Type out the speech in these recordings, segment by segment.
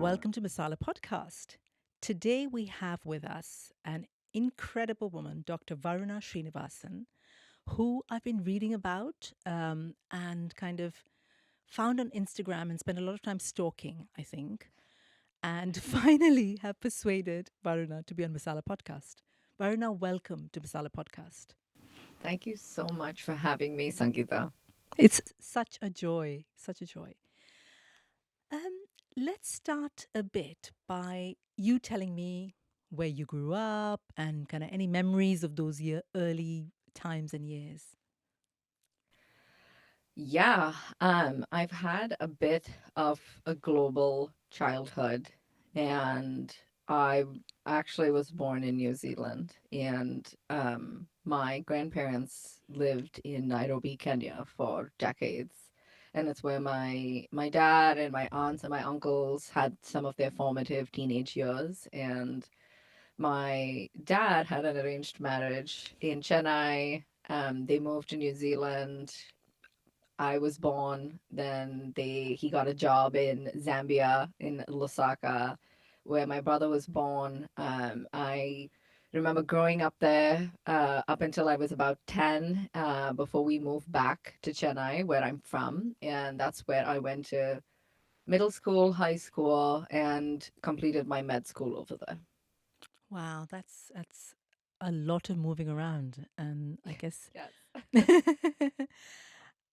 Welcome to Masala podcast. Today we have with us an incredible woman, Dr. Varuna Srinivasan, who I've been reading about and kind of found on Instagram and spent a lot of time stalking, I think, and finally have persuaded Varuna to be on Masala podcast. Varuna, welcome to Masala podcast. Thank you so much for having me, Sangeeta. It's such a joy, such a joy. Um, let's start a bit by you telling me where you grew up and kind of any memories of those early times and years. Yeah, I've had a bit of a global childhood, and I actually was born in New Zealand, and my grandparents lived in Nairobi, Kenya for decades. And it's where my dad and my aunts and my uncles had some of their formative teenage years. And my dad had an arranged marriage in Chennai. They moved to New Zealand. I was born. Then he got a job in Zambia in Lusaka, where my brother was born. I remember growing up there up until I was about 10 before we moved back to Chennai, where I'm from. And that's where I went to middle school, high school, and completed my med school over there. Wow, that's a lot of moving around, and I guess, Yes.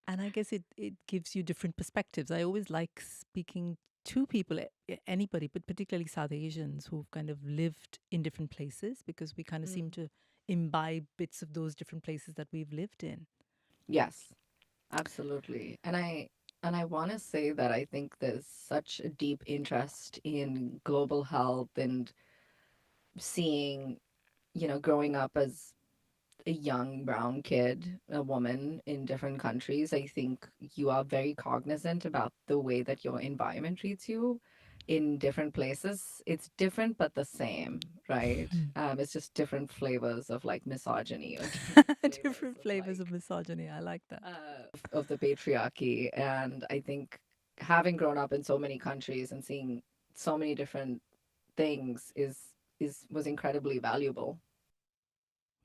and I guess it gives you different perspectives. I always like speaking to people, anybody, but particularly South Asians who've kind of lived in different places because we kind of seem Mm. to imbibe bits of those different places that we've lived in. Yes. Absolutely. And I want to say that I think there's such a deep interest in global health and seeing, growing up as a young brown kid, a woman in different countries, I think you are very cognizant about the way that your environment treats you in different places. It's different but the same, right? It's just different flavors of like misogyny or different flavors Different of flavors of like misogyny. I like that. of the patriarchy. And I think having grown up in so many countries and seeing so many different things is was incredibly valuable.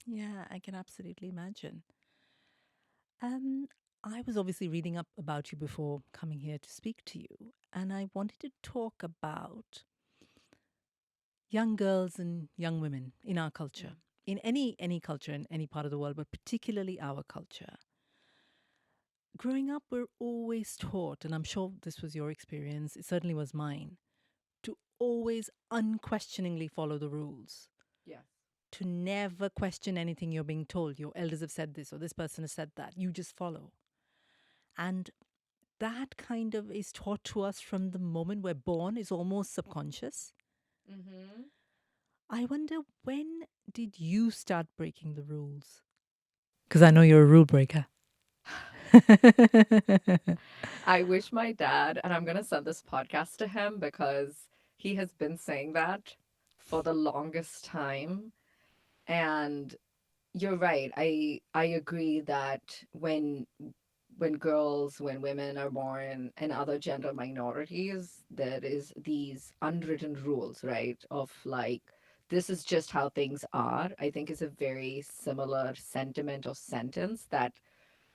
Yeah, I can absolutely imagine. Um, I was obviously reading up about you before coming here to speak to you, and I wanted to talk about young girls and young women in our culture, Mm. in any culture in any part of the world, but particularly our culture. Growing up, we're always taught, and I'm sure this was your experience, it certainly was mine, to always unquestioningly follow the rules, Yes. to never question anything you're being told. Your elders have said this or this person has said that. You just follow. And that kind of is taught to us from the moment we're born, is almost subconscious. Mm-hmm. I wonder, when did you start breaking the rules? Because I know you're a rule breaker. I wish my dad, and I'm going to send this podcast to him because he has been saying that for the longest time. And you're right. I agree that when women are born and other gender minorities, there is these unwritten rules, right? Of like, this is just how things are. I think is a very similar sentiment or sentence that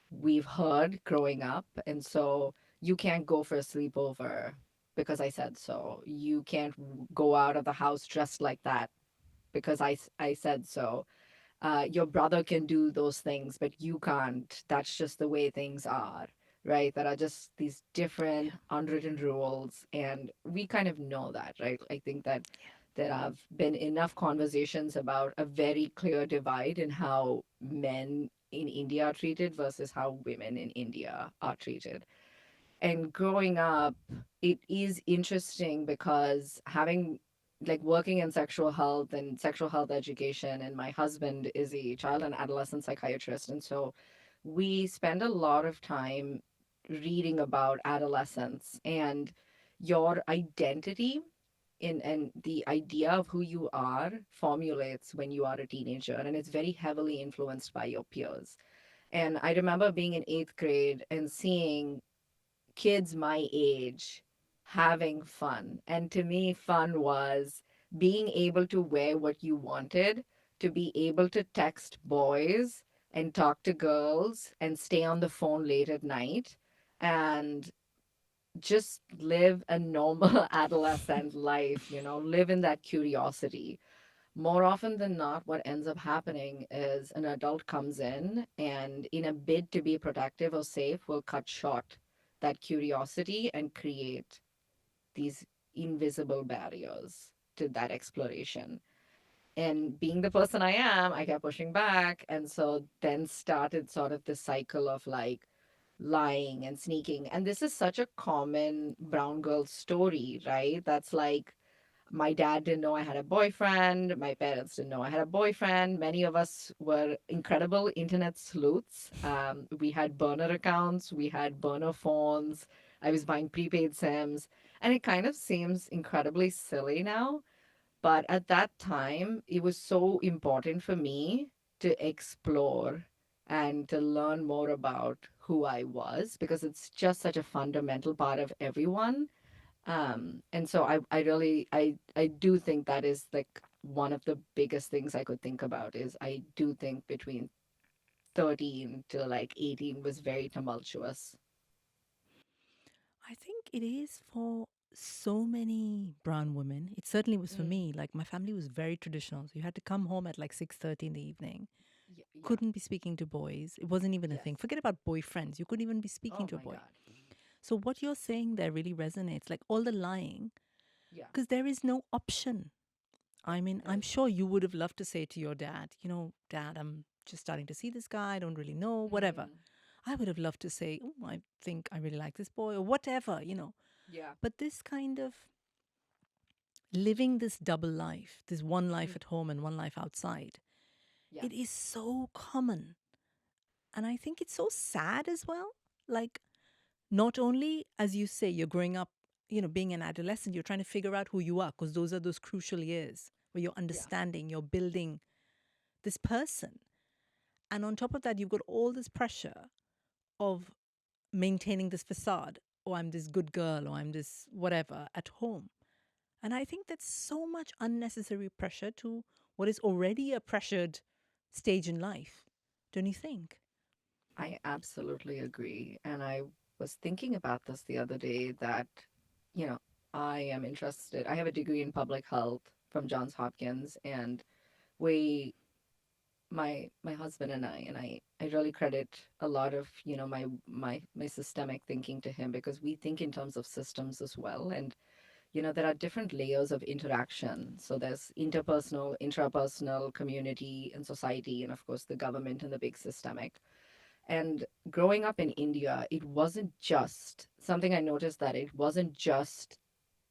we've heard growing up. And so you can't go for a sleepover because I said so. You can't go out of the house dressed like that because I said so. Your brother can do those things, but you can't. That's just the way things are, right? That are just these different Yeah. unwritten rules. And we kind of know that, right? I think that there have been enough conversations about a very clear divide in how men in India are treated versus how women in India are treated. And growing up, it is interesting because having like working in sexual health and sexual health education, and my husband is a child and adolescent psychiatrist. And so we spend a lot of time reading about adolescence and your identity in and the idea of who you are formulates when you are a teenager, and it's very heavily influenced by your peers. And I remember being in eighth grade and seeing kids my age having fun. And to me, fun was being able to wear what you wanted, to be able to text boys and talk to girls and stay on the phone late at night and just live a normal adolescent life, live in that curiosity. More often than not, what ends up happening is an adult comes in in a bid to be protective or safe, will cut short that curiosity and create these invisible barriers to that exploration. And being the person I am, I kept pushing back. And so then started sort of this cycle of like lying and sneaking. And this is such a common brown girl story, right? That's like, my dad didn't know I had a boyfriend. My parents didn't know I had a boyfriend. Many of us were incredible internet sleuths. We had burner accounts, we had burner phones. I was buying prepaid SIMs. And it kind of seems incredibly silly now. But at that time, it was so important for me to explore and to learn more about who I was because it's just such a fundamental part of everyone. And so I really I do think that is like one of the biggest things I could think about is I do think between 13 to like 18 was very tumultuous. I think it is for so many brown women. It certainly was for Mm. me. Like my family was very traditional. So you had to come home at like 6:30 in the evening. Yeah. Couldn't be speaking to boys. It wasn't even a Yes. thing. Forget about boyfriends. You couldn't even be speaking Oh to a my boy. God. So what you're saying there really resonates. Like all the lying, Yeah. because there is no option. Yeah. I mean, There I'm is sure you would have loved to say to your dad, Dad, I'm just starting to see this guy. I don't really know, not. whatever. I would have loved to say, oh, I think I really like this boy or whatever. Yeah. But this kind of living this double life, this one life Mm. at home and one life outside, Yeah. it is so common. And I think it's so sad as well. Like, not only, as you say, you're growing up, being an adolescent, you're trying to figure out who you are because those are those crucial years where you're Yeah. understanding, you're building this person. And on top of that, you've got all this pressure of maintaining this facade. Oh, I'm this good girl, or I'm this whatever at home. And I think that's so much unnecessary pressure to what is already a pressured stage in life. Don't you think? I absolutely agree. And I was thinking about this the other day that, you know, I am interested. I have a degree in public health from Johns Hopkins, and we my husband and I really credit a lot of my systemic thinking to him because we think in terms of systems as well. And there are different layers of interaction. So there's interpersonal, intrapersonal, community and society, and of course the government and the big systemic. And growing up in India, it wasn't just something I noticed, that it wasn't just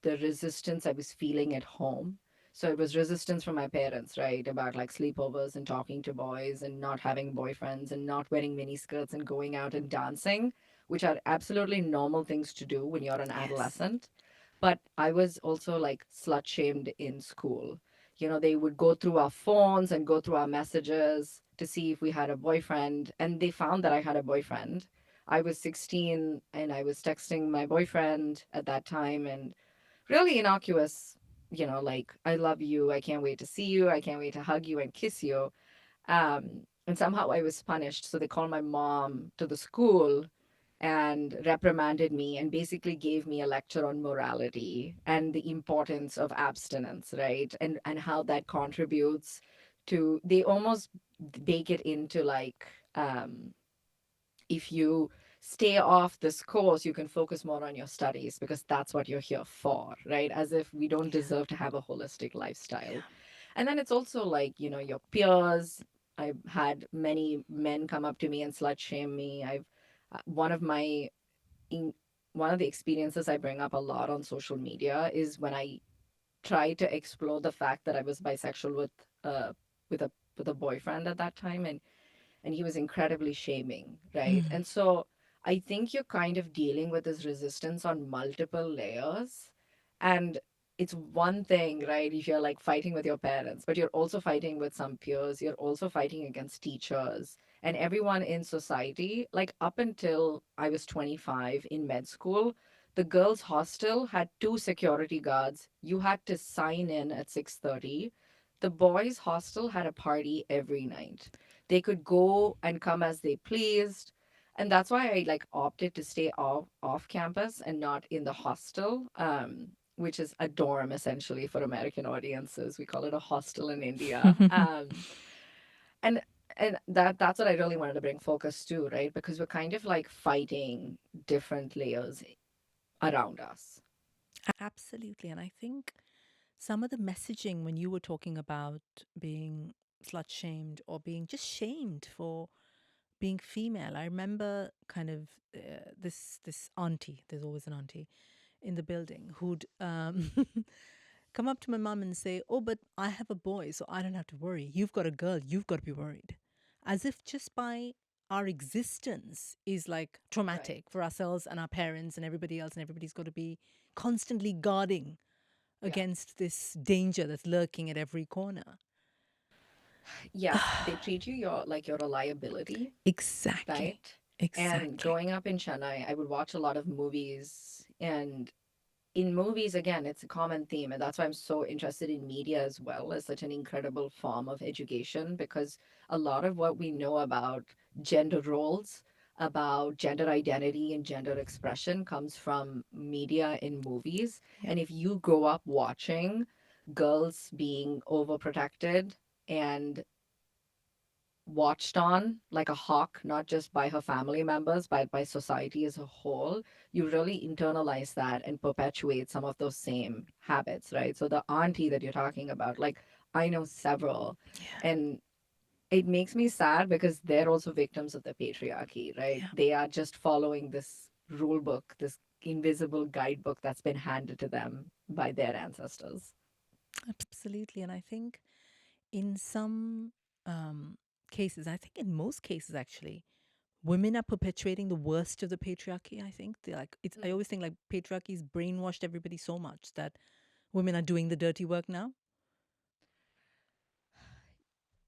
the resistance I was feeling at home. So it was resistance from my parents, right? About like sleepovers and talking to boys and not having boyfriends and not wearing mini skirts and going out and dancing, which are absolutely normal things to do when you're an Yes. adolescent. But I was also like slut shamed in school. They would go through our phones and go through our messages to see if we had a boyfriend. And they found that I had a boyfriend. I was 16 and I was texting my boyfriend at that time, and really innocuous, like, I love you. I can't wait to see you. I can't wait to hug you and kiss you. And somehow I was punished. So they called my mom to the school and reprimanded me and basically gave me a lecture on morality and the importance of abstinence, right? And how that contributes to, they almost bake it into like, if you stay off this course, you can focus more on your studies because that's what you're here for, right? As if we don't Yeah. deserve to have a holistic lifestyle. Yeah. And then it's also like, your peers. I've had many men come up to me and slut shame me. I've one of my in, one of the experiences I bring up a lot on social media is when I try to explore the fact that I was bisexual uh with a boyfriend at that time, and he was incredibly shaming, right? And so I think you're kind of dealing with this resistance on multiple layers. And it's one thing, right, if you're like fighting with your parents, but you're also fighting with some peers, you're also fighting against teachers and everyone in society. Like up until I was 25 in med school, The girls' hostel had two security guards. You had to sign in at 6:30. The boys' hostel had a party every night. They could go and come as they pleased. And that's why I like opted to stay off campus and not in the hostel, which is a dorm essentially for American audiences. We call it a hostel in India. And that's what I really wanted to bring focus to, right? Because we're kind of like fighting different layers around us. Absolutely. And I think some of the messaging when you were talking about being slut shamed or being just shamed for being female, I remember kind of this auntie. There's always an auntie in the building who'd come up to my mum and say, "Oh, but I have a boy, so I don't have to worry. You've got a girl, you've got to be worried," as if just by our existence is like Right. traumatic for ourselves and our parents and everybody else, and everybody's got to be constantly guarding Yeah. against this danger that's lurking at every corner. Yeah. They treat you like you're a liability, Exactly. right? And Exactly. growing up in Chennai, I would watch a lot of movies. And in movies, again, it's a common theme. And that's why I'm so interested in media as well as such an incredible form of education, because a lot of what we know about gender roles, about gender identity and gender expression comes from media in movies. Yeah. And if you grow up watching girls being overprotected and watched on like a hawk, not just by her family members, but by society as a whole, you really internalize that and perpetuate some of those same habits, right? So the auntie that you're talking about, like I know several, Yeah. and it makes me sad because they're also victims of the patriarchy, right? Yeah. They are just following this rule book, this invisible guidebook that's been handed to them by their ancestors. Absolutely. And I think in some um, cases, I think in most cases actually, women are perpetuating the worst of the patriarchy. I think they like it's. I Mm. always think like patriarchy's brainwashed everybody so much that women are doing the dirty work now.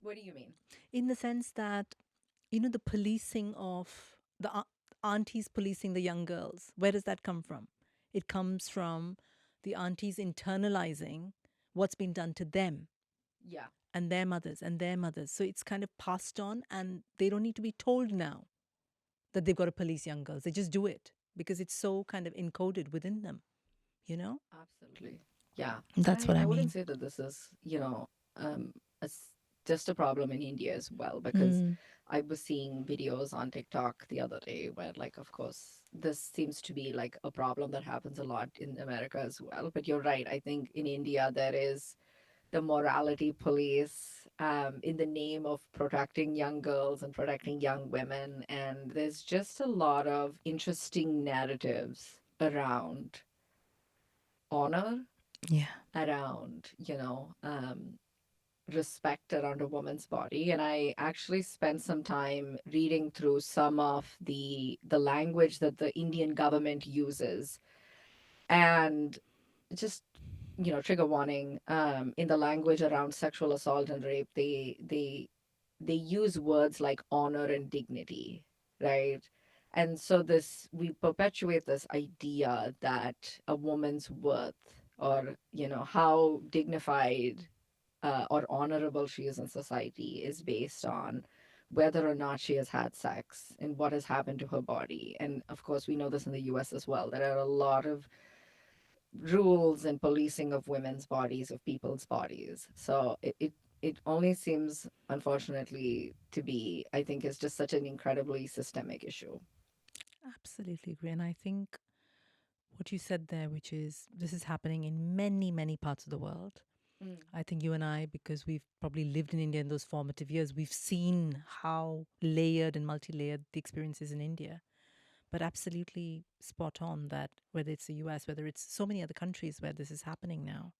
What do you mean? In the sense that the policing of the aunties policing the young girls. Where does that come from? It comes from the aunties internalizing what's been done to them Yeah. and their mothers and their mothers. So it's kind of passed on, and they don't need to be told now that they've got to police young girls. They just do it because it's so kind of encoded within them, you know? Absolutely. Yeah. And That's I, what I I wouldn't mean. say that this is, a just a problem in India as well, because Mm, I was seeing videos on TikTok the other day where, like, of course, this seems to be like a problem that happens a lot in America as well. But you're right. I think in India, there is the morality police in the name of protecting young girls and protecting young women. And there's just a lot of interesting narratives around honor, yeah. around respect around a woman's body. And I actually spent some time reading through some of the language that the Indian government uses. And just trigger warning, in the language around sexual assault and rape, they use words like honor and dignity, right? And so this we perpetuate this idea that a woman's worth, or how dignified or honorable she is in society, is based on whether or not she has had sex and what has happened to her body. And of course, we know this in the US as well. There are a lot of rules and policing of women's bodies, of people's bodies. So it only seems, unfortunately, to be, I think, is just such an incredibly systemic issue. Absolutely agree. And I think what you said there, which is this is happening in many, many parts of the world. Mm. I think you and I, because we've probably lived in India in those formative years, we've seen how layered and multi layered the experience is in India. But absolutely spot on that whether it's the US, whether it's so many other countries where this is happening now.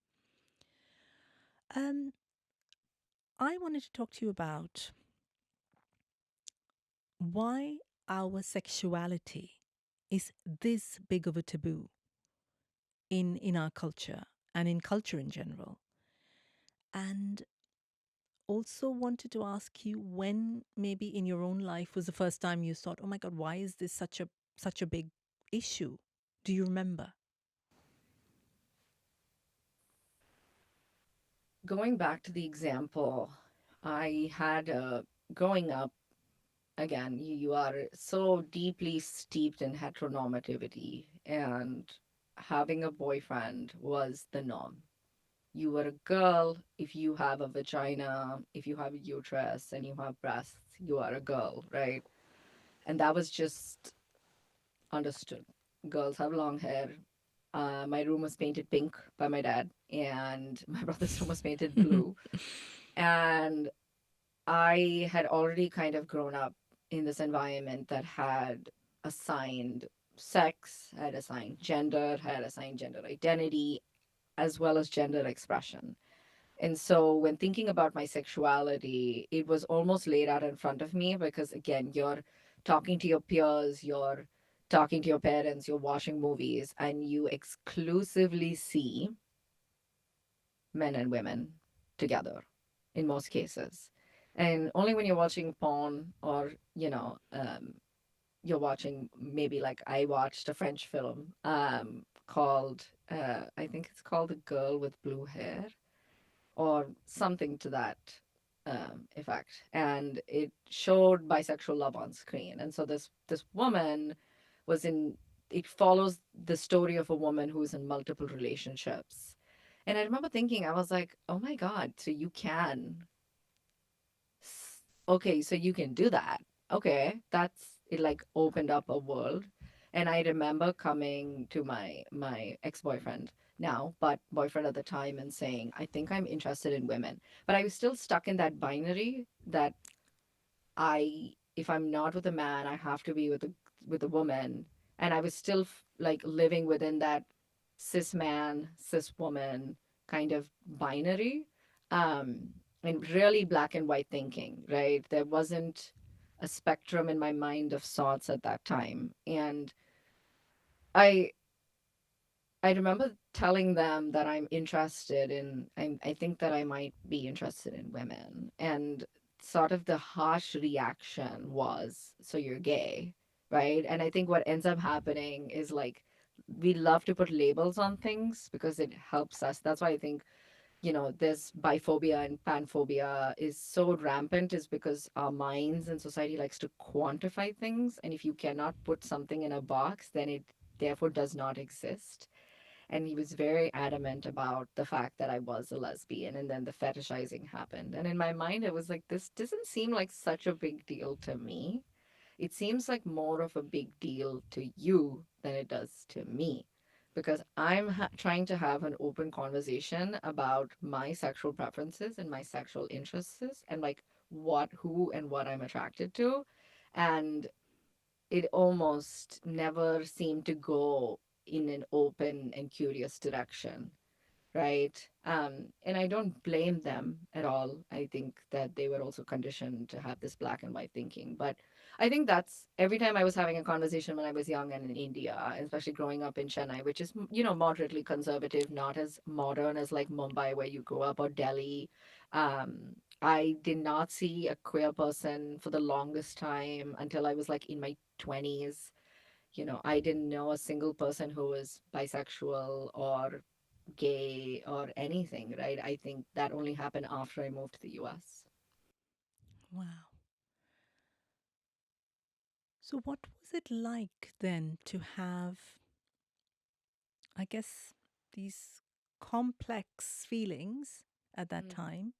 Um, I wanted to talk to you about why our sexuality is this big of a taboo in our culture and in culture in general. And also wanted to ask you when maybe in your own life was the first time you thought, "Oh my god, why is this such a big issue?" Do you remember? Going back to the example, I had growing up, again, you are so deeply steeped in heteronormativity, and having a boyfriend was the norm. You were a girl. If you have a vagina, if you have a uterus and you have breasts, you are a girl, right? And that was just understood. Girls have long hair. My room was painted pink by my dad, and my brother's room was painted blue. And I had already kind of grown up in this environment that had assigned sex, had assigned gender, had assigned gender identity, as well as gender expression. And so when thinking about my sexuality, it was almost laid out in front of me because, again, you're talking to your peers, you're talking to your parents, you're watching movies, and you exclusively see men and women together in most cases. And only when you're watching porn or, you're watching, maybe like I watched a French film called, I think it's called The Girl with Blue Hair or something to that effect. And it showed bisexual love on screen. And so this woman was in. It follows the story of a woman who's in multiple relationships. And I remember thinking, I was like, oh my God, so you can. Okay, so you can do that. Okay, that's it. Like opened up a world. And I remember coming to my ex-boyfriend now, but boyfriend at the time, and saying, I think I'm interested in women. But I was still stuck in that binary that if I'm not with a man, I have to be with a woman. And I was still like living within that cis man, cis woman kind of binary. Um, and really black and white thinking, right? There wasn't a spectrum in my mind of sorts at that time. And I I remember telling them that I'm interested in, I think that I might be interested in women. And sort of the harsh reaction was, so you're gay, right? And I think what ends up happening is like, we love to put labels on things because it helps us. That's why I think, this biphobia and panphobia is so rampant, is because our minds and society likes to quantify things. And if you cannot put something in a box, then it therefore does not exist. And he was very adamant about the fact that I was a lesbian, and then the fetishizing happened. And in my mind it was like, this doesn't seem like such a big deal to me. It seems like more of a big deal to you than it does to me, because I'm trying to have an open conversation about my sexual preferences and my sexual interests, and like who and what I'm attracted to. And it almost never seemed to go in an open and curious direction, right? And I don't blame them at all. I think that they were also conditioned to have this black and white thinking. But I think that's every time I was having a conversation when I was young and in India, especially growing up in Chennai, which is, moderately conservative, not as modern as like Mumbai, where you grew up, or Delhi. I did not see a queer person for the longest time until I was like in my 20s. I didn't know a single person who was bisexual or gay or anything, right? I think that only happened after I moved to the US. Wow. So, what was it like then to have, I guess, these complex feelings at that Mm. time?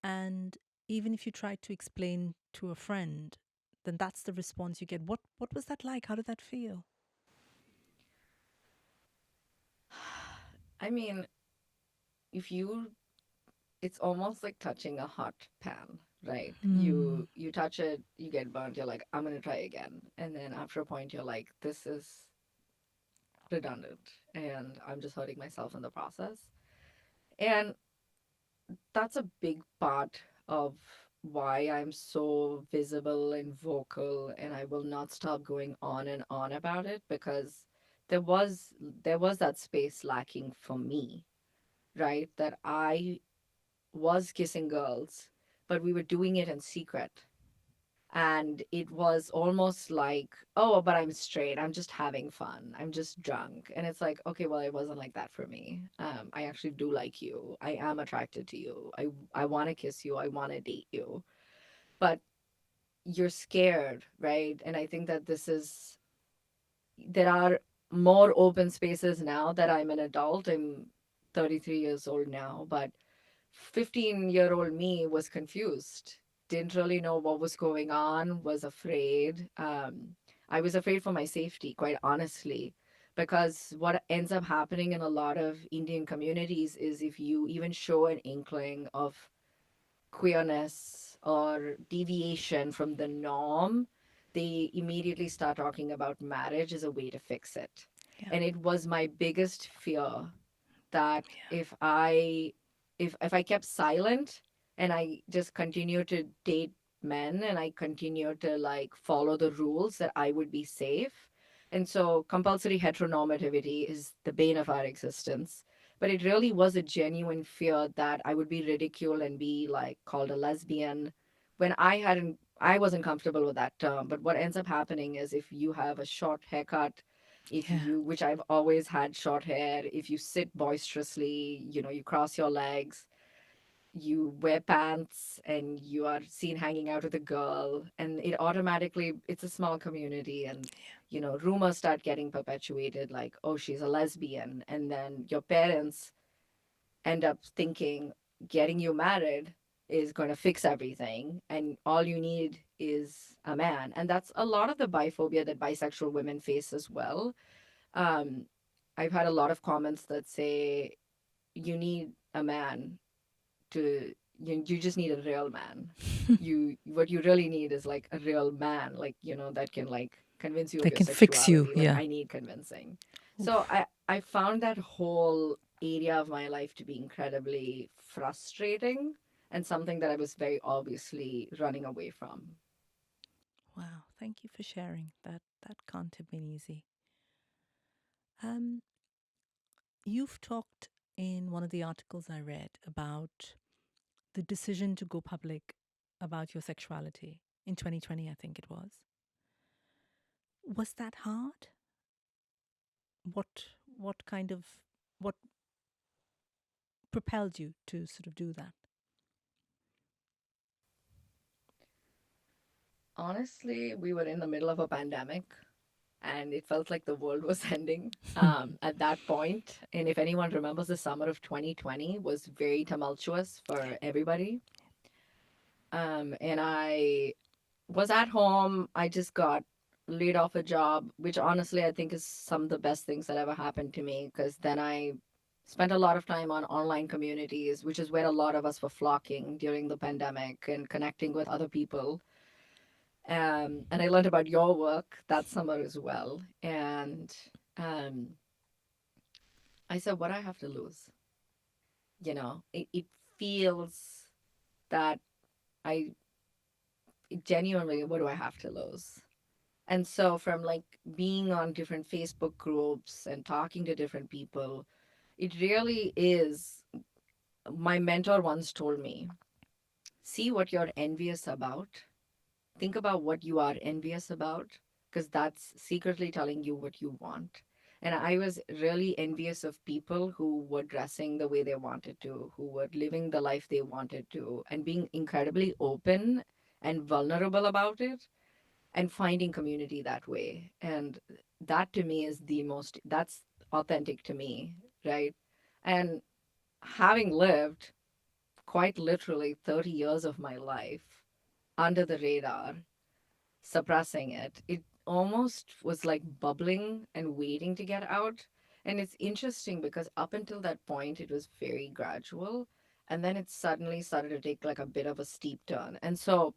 And even if you try to explain to a friend, then that's the response you get. What was that like? How did that feel? I mean, if you, it's almost like touching a hot pan, right? Hmm. You touch it, you get burnt, you're like, I'm gonna try again. And then after a point, you're like, this is redundant and I'm just hurting myself in the process. And that's a big part of why I'm so visible and vocal, and I will not stop going on and on about it, because there was there was that space lacking for me, right? That I was kissing girls, but we were doing it in secret. And it was almost like, oh, but I'm straight, I'm just having fun, I'm just drunk. And it's like, okay, well, it wasn't like that for me. I actually do like you, I am attracted to you, I want to kiss you, I want to date you. But you're scared, right? And I think that there are more open spaces now that I'm an adult. I'm 33 years old now, but 15-year-old me was confused, didn't really know what was going on, was afraid. I was afraid for my safety, quite honestly, because what ends up happening in a lot of Indian communities is if you even show an inkling of queerness or deviation from the norm, they immediately start talking about marriage as a way to fix it. Yeah. And it was my biggest fear that Yeah. if I kept silent and I just continued to date men and I continued to like follow the rules, that I would be safe. And so compulsory heteronormativity is the bane of our existence. But it really was a genuine fear that I would be ridiculed and be like called a lesbian when I wasn't comfortable with that term. But what ends up happening is if you have a short haircut, if Yeah. you, which I've always had short hair, if you sit boisterously, you cross your legs, you wear pants, and you are seen hanging out with a girl, and it automatically, it's a small community, and rumors start getting perpetuated like, oh, she's a lesbian, and then your parents end up thinking getting you married is going to fix everything, and all you need is a man. And that's a lot of the biphobia that bisexual women face as well. um, I've had a lot of comments that say you need a man to you just need a real man. You what you really need is like a real man, like that can like convince you of They your can fix you. sexuality. Like Yeah. I need convincing. So Oof. I found that whole area of my life to be incredibly frustrating and something that I was very obviously running away from. Wow. Thank you for sharing. That can't have been easy. Um, you've talked in one of the articles I read about the decision to go public about your sexuality in 2020, I think it was. Was that hard? What kind of what propelled you to sort of do that? Honestly, we were in the middle of a pandemic and it felt like the world was ending at that point. And if anyone remembers, the summer of 2020 was very tumultuous for everybody. And I was at home. I just got laid off a job, which honestly I think is some of the best things that ever happened to me, because then I spent a lot of time on online communities, which is where a lot of us were flocking during the pandemic and connecting with other people. And I learned about your work that summer as well. And um, I said, what I have to lose? It feels that I genuinely, what do I have to lose? And so, from like being on different Facebook groups and talking to different people, it really is. My mentor once told me, see what you're envious about, think about what you are envious about, because that's secretly telling you what you want. And I was really envious of people who were dressing the way they wanted to, who were living the life they wanted to, and being incredibly open and vulnerable about it and finding community that way. And that to me is that's authentic to me, right? And having lived quite literally 30 years of my life under the radar, suppressing it. It almost was like bubbling and waiting to get out. And it's interesting because up until that point, it was very gradual. And then it suddenly started to take like a bit of a steep turn. And so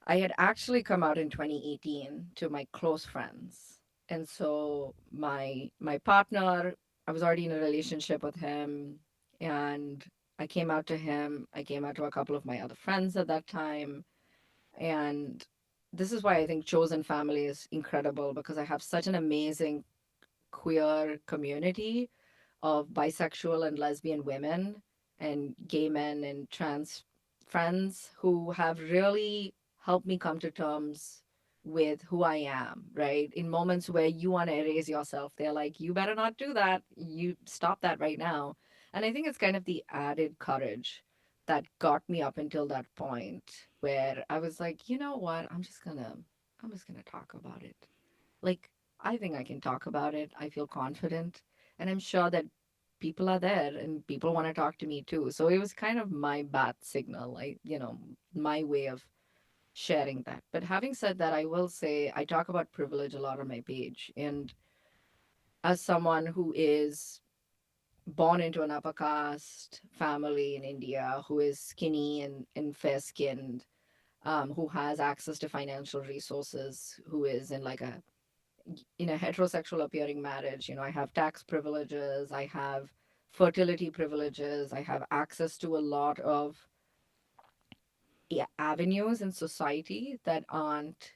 I had actually come out in 2018 to my close friends. And so my partner, I was already in a relationship with him, and I came out to him. I came out to a couple of my other friends at that time, and this is why I think chosen family is incredible, because I have such an amazing queer community of bisexual and lesbian women and gay men and trans friends who have really helped me come to terms with who I am, right? In moments where you want to erase yourself, they're like, you better not do that. You stop that right now. And I think it's kind of the added courage that got me up until that point where I was like, you know what? I'm just gonna talk about it. Like, I think I can talk about it. I feel confident. And I'm sure that people are there and people want to talk to me too. So it was kind of my bat signal, like, my way of sharing that. But having said that, I will say I talk about privilege a lot on my page. And as someone who is born into an upper caste family in India, who is skinny and fair skinned, who has access to financial resources, who is in a heterosexual appearing marriage, I have tax privileges, I have fertility privileges, I have access to a lot of avenues in society that aren't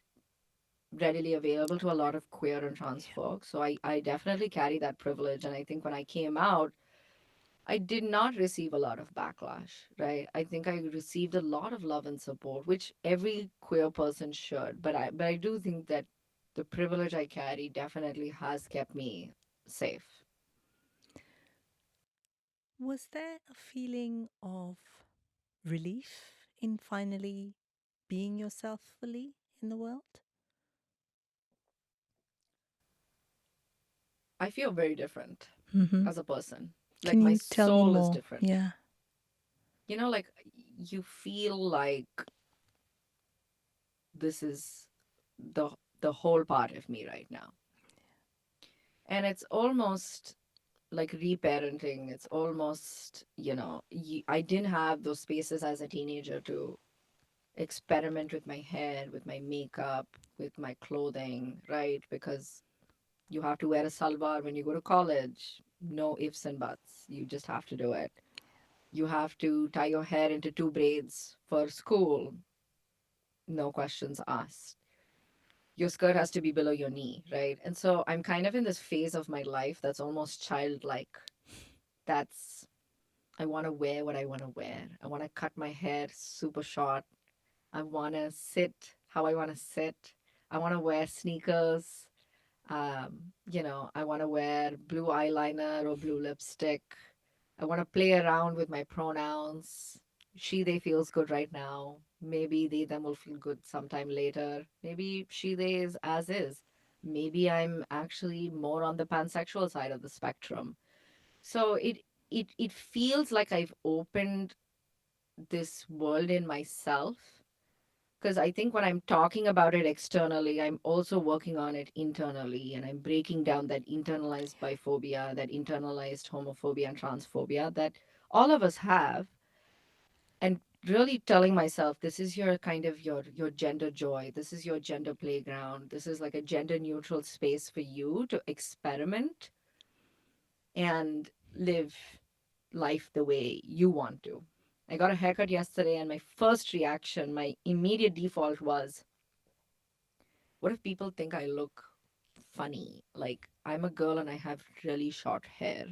readily available to a lot of queer and trans folks. So I definitely carry that privilege. And I think when I came out, I did not receive a lot of backlash, right? I think I received a lot of love and support, which every queer person should. But I do think that the privilege I carry definitely has kept me safe. Was there a feeling of relief in finally being yourself fully in the world? I feel very different Hmm. as a person. Like Can my you tell me soul is more? different. Yeah. Like you feel like this is the the whole part of me right now. And it's almost like reparenting. It's almost, I didn't have those spaces as a teenager to experiment with my hair, with my makeup, with my clothing, right? Because you have to wear a salwar when you go to college. No ifs and buts. You just have to do it. You have to tie your hair into two braids for school. No questions asked. Your skirt has to be below your knee, right? And so I'm kind of in this phase of my life that's almost childlike. That's I want to wear what I want to wear. I want to cut my hair super short. I want to sit how I want to sit. I want to wear sneakers. I want to wear blue eyeliner or blue lipstick. I want to play around with my pronouns. She, they feels good right now. Maybe they, them will feel good sometime later. Maybe she, they is as is. Maybe I'm actually more on the pansexual side of the spectrum. So it feels like I've opened this world in myself because I think when I'm talking about it externally, I'm also working on it internally and I'm breaking down that internalized biphobia, that internalized homophobia and transphobia that all of us have, and really telling myself this is your kind of your gender joy, this is your gender playground, this is like a gender neutral space for you to experiment and live life the way you want to. I got a haircut yesterday, and my first reaction, my immediate default was, what if people think I look funny? Like, I'm a girl and I have really short hair.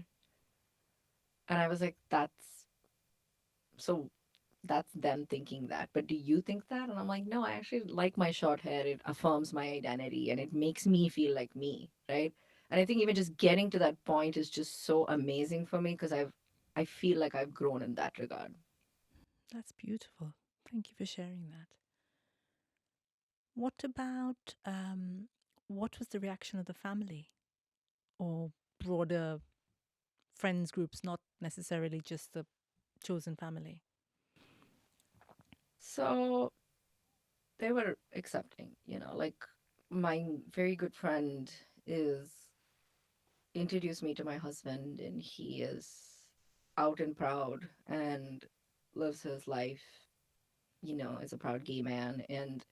And I was like, so that's them thinking that. But do you think that? And I'm like, no, I actually like my short hair. It affirms my identity and it makes me feel like me, right? And I think even just getting to that point is just so amazing for me because I feel like I've grown in that regard. That's beautiful. Thank you for sharing that. What about what was the reaction of the family or broader friends groups, not necessarily just the chosen family? So they were accepting, like my very good friend is introduced me to my husband and he is out and proud and lives his life, as a proud gay man. And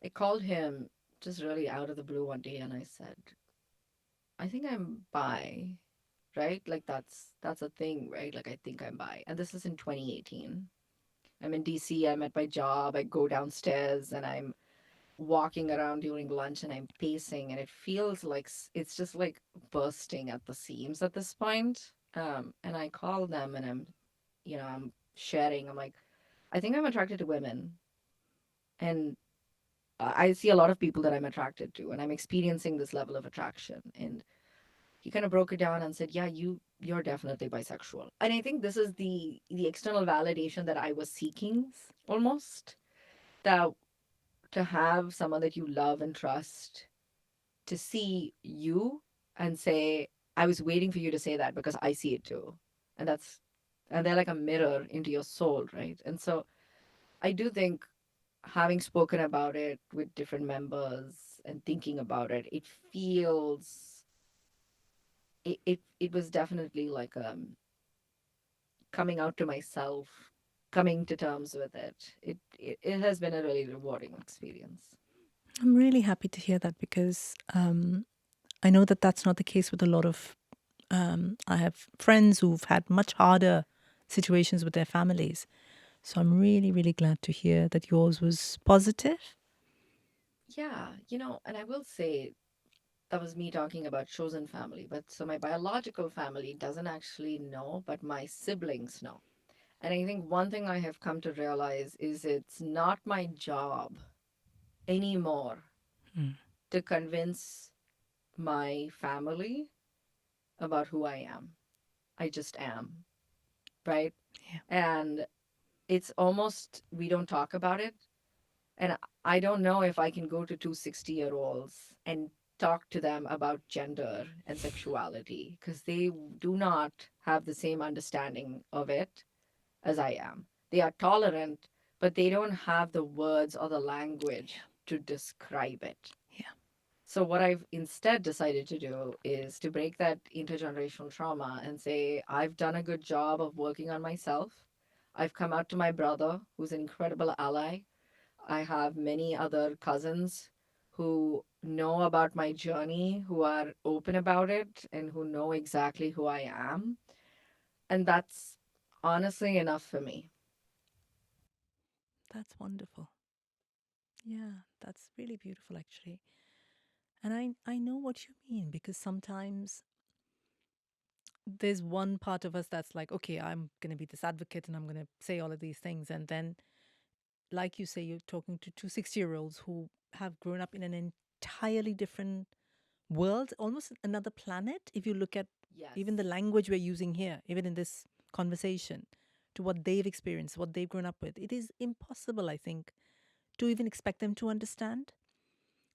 I called him just really out of the blue one day and I said, I think I'm bi, right? Like that's a thing, right? Like I think I'm bi. And this is in 2018. I'm in DC, I'm at my job, I go downstairs and I'm walking around during lunch and I'm pacing and it feels like it's just like bursting at the seams at this point. And I call them and I'm sharing. I'm like, I think I'm attracted to women. And I see a lot of people that I'm attracted to, and I'm experiencing this level of attraction. And he kind of broke it down and said, "Yeah, you're definitely bisexual." And I think this is the external validation that I was seeking, almost, that to have someone that you love and trust to see you and say, "I was waiting for you to say that because I see it too." And they're like a mirror into your soul, right? And so I do think, having spoken about it with different members and thinking about it, it feels, it was definitely like coming out to myself, coming to terms with it. It has been a really rewarding experience. I'm really happy to hear that because I know that that's not the case with a lot of. I have friends who've had much harder situations with their families. So I'm really, really glad to hear that yours was positive. Yeah, and I will say that was me talking about chosen family, but so my biological family doesn't actually know, but my siblings know. And I think one thing I have come to realize is it's not my job anymore Mm. to convince my family about who I am. I just am, right? Yeah. And it's almost, we don't talk about it. And I don't know if I can go to two 60-year-olds and talk to them about gender and sexuality because they do not have the same understanding of it as I am. They are tolerant, but they don't have the words or the language Yeah. to describe it. Yeah. So, what I've instead decided to do is to break that intergenerational trauma and say, I've done a good job of working on myself. I've come out to my brother, who's an incredible ally. I have many other cousins who know about my journey, who are open about it, and who know exactly who I am. And that's honestly enough for me. That's wonderful. Yeah, that's really beautiful actually. And I know what you mean because sometimes there's one part of us that's like, okay, I'm going to be this advocate and I'm going to say all of these things. And then, like you say, you're talking to two 60-year-olds who have grown up in an entirely different world, almost another planet. If you look at Yes. even the language we're using here, even in this conversation, to what they've experienced, what they've grown up with, it is impossible, I think, to even expect them to understand.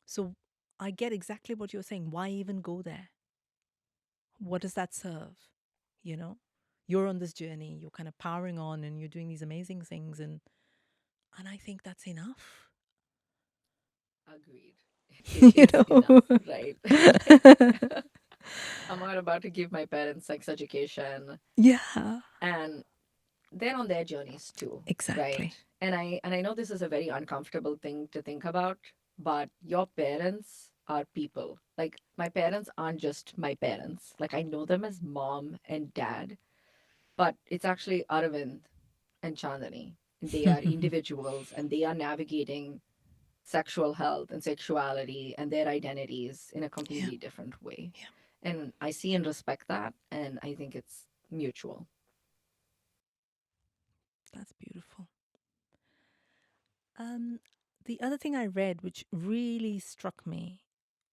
So I get exactly what you're saying. Why even go there? What does that serve? You know, you're on this journey, you're kind of powering on and you're doing these amazing things. And I think that's enough. Agreed. It You is know? enough, right? I'm not about to give my parents sex education, Yeah, and they're on their journeys too, right? exactly. And I know this is a very uncomfortable thing to think about, but your parents are people. Like, my parents aren't just my parents. Like, I know them as mom and dad, but it's actually Aravind and Chandani. They are individuals and they are navigating sexual health and sexuality and their identities in a Yeah, completely different way. yeah, And I see and respect that, and I think it's mutual. that's beautiful. Um, the other thing I read, which really struck me,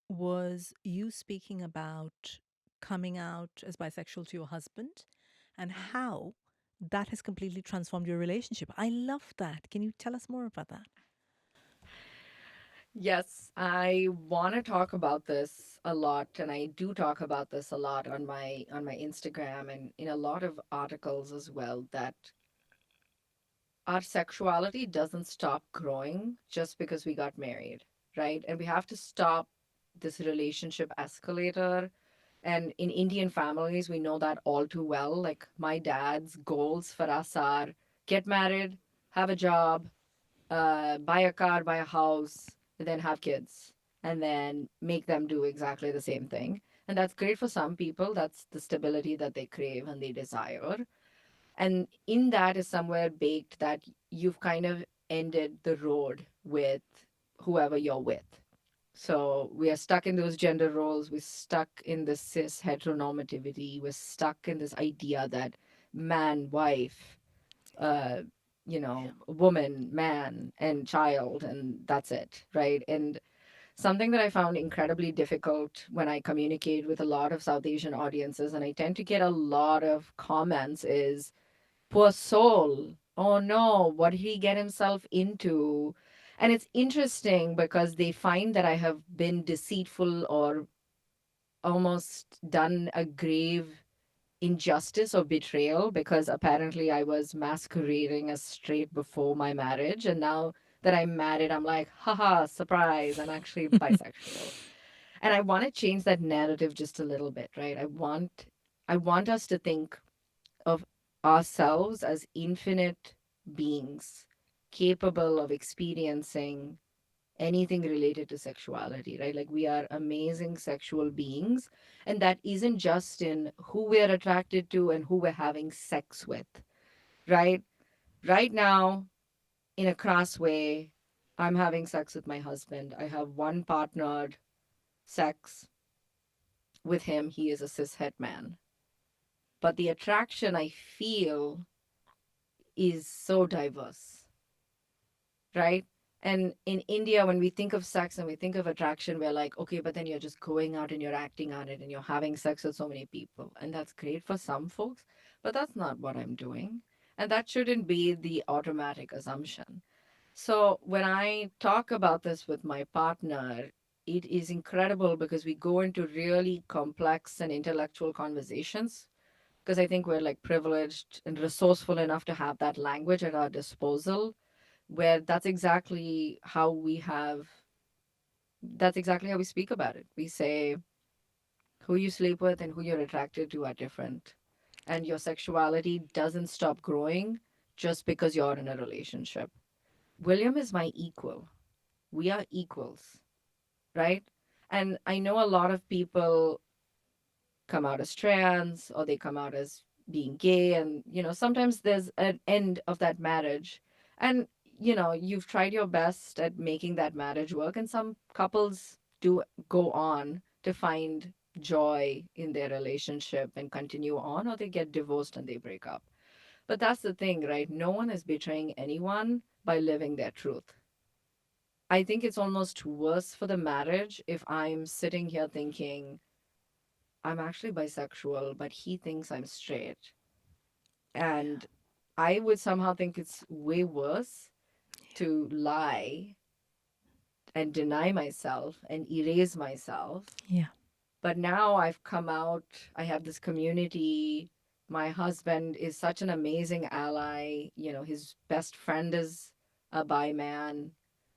was you speaking about coming out as bisexual to your husband and Mhm. how that has completely transformed your relationship. I love that. Can you tell us more about that? Yes, I want to talk about this a lot, and I do talk about this a lot on my Instagram and in a lot of articles as well, that our sexuality doesn't stop growing just because we got married, right? And we have to stop this relationship escalator. And in Indian families, we know that all too well. Like, my dad's goals for us are get married, have a job, buy a car, buy a house, and then have kids, and then make them do exactly the same thing. And that's great for some people. That's the stability that they crave and they desire. And in that is somewhere baked that you've kind of ended the road with whoever you're with. So we are stuck in those gender roles. We're stuck in this cis heteronormativity. We're stuck in this idea that man, wife, uh, Yeah. woman, man, and child, and that's it, right? And something that I found incredibly difficult when I communicate with a lot of South Asian audiences, and I tend to get a lot of comments, is poor soul. Oh no, what did he get himself into? And it's interesting because they find that I have been deceitful or almost done a grave injustice or betrayal, because apparently I was masquerading as straight before my marriage. And now that I'm married, I'm like, haha, surprise, I'm actually bisexual. And I want to change that narrative just a little bit, right? I want us to think of ourselves as infinite beings capable of experiencing anything related to sexuality, right? Like we are amazing sexual beings. And that isn't just in who we're attracted to and who we're having sex with, right? Right now, in a crass way, I'm having sex with my husband. I have one partnered sex with him. He is a cishet man. But the attraction I feel is so diverse, right? And in India, when we think of sex and we think of attraction, we're like, okay, but then you're just going out and you're acting on it and you're having sex with so many people. And that's great for some folks, but that's not what I'm doing. And that shouldn't be the automatic assumption. So when I talk about this with my partner, it is incredible because we go into really complex and intellectual conversations, because I think we're like privileged and resourceful enough to have that language at our disposal, where that's exactly how we speak about it. We say who you sleep with and who you're attracted to are different. And your sexuality doesn't stop growing just because you're in a relationship. William is my equal. We are equals, right? And I know a lot of people come out as trans or they come out as being gay, and sometimes there's an end of that marriage, and you've tried your best at making that marriage work, and some couples do go on to find joy in their relationship and continue on, or they get divorced and they break up. But that's the thing, right? No one is betraying anyone by living their truth. I think it's almost worse for the marriage if I'm sitting here thinking I'm actually bisexual, but he thinks I'm straight. And I would somehow think it's way worse to lie and deny myself and erase myself. Yeah. But now I've come out, I have this community. My husband is such an amazing ally. His best friend is a bi man,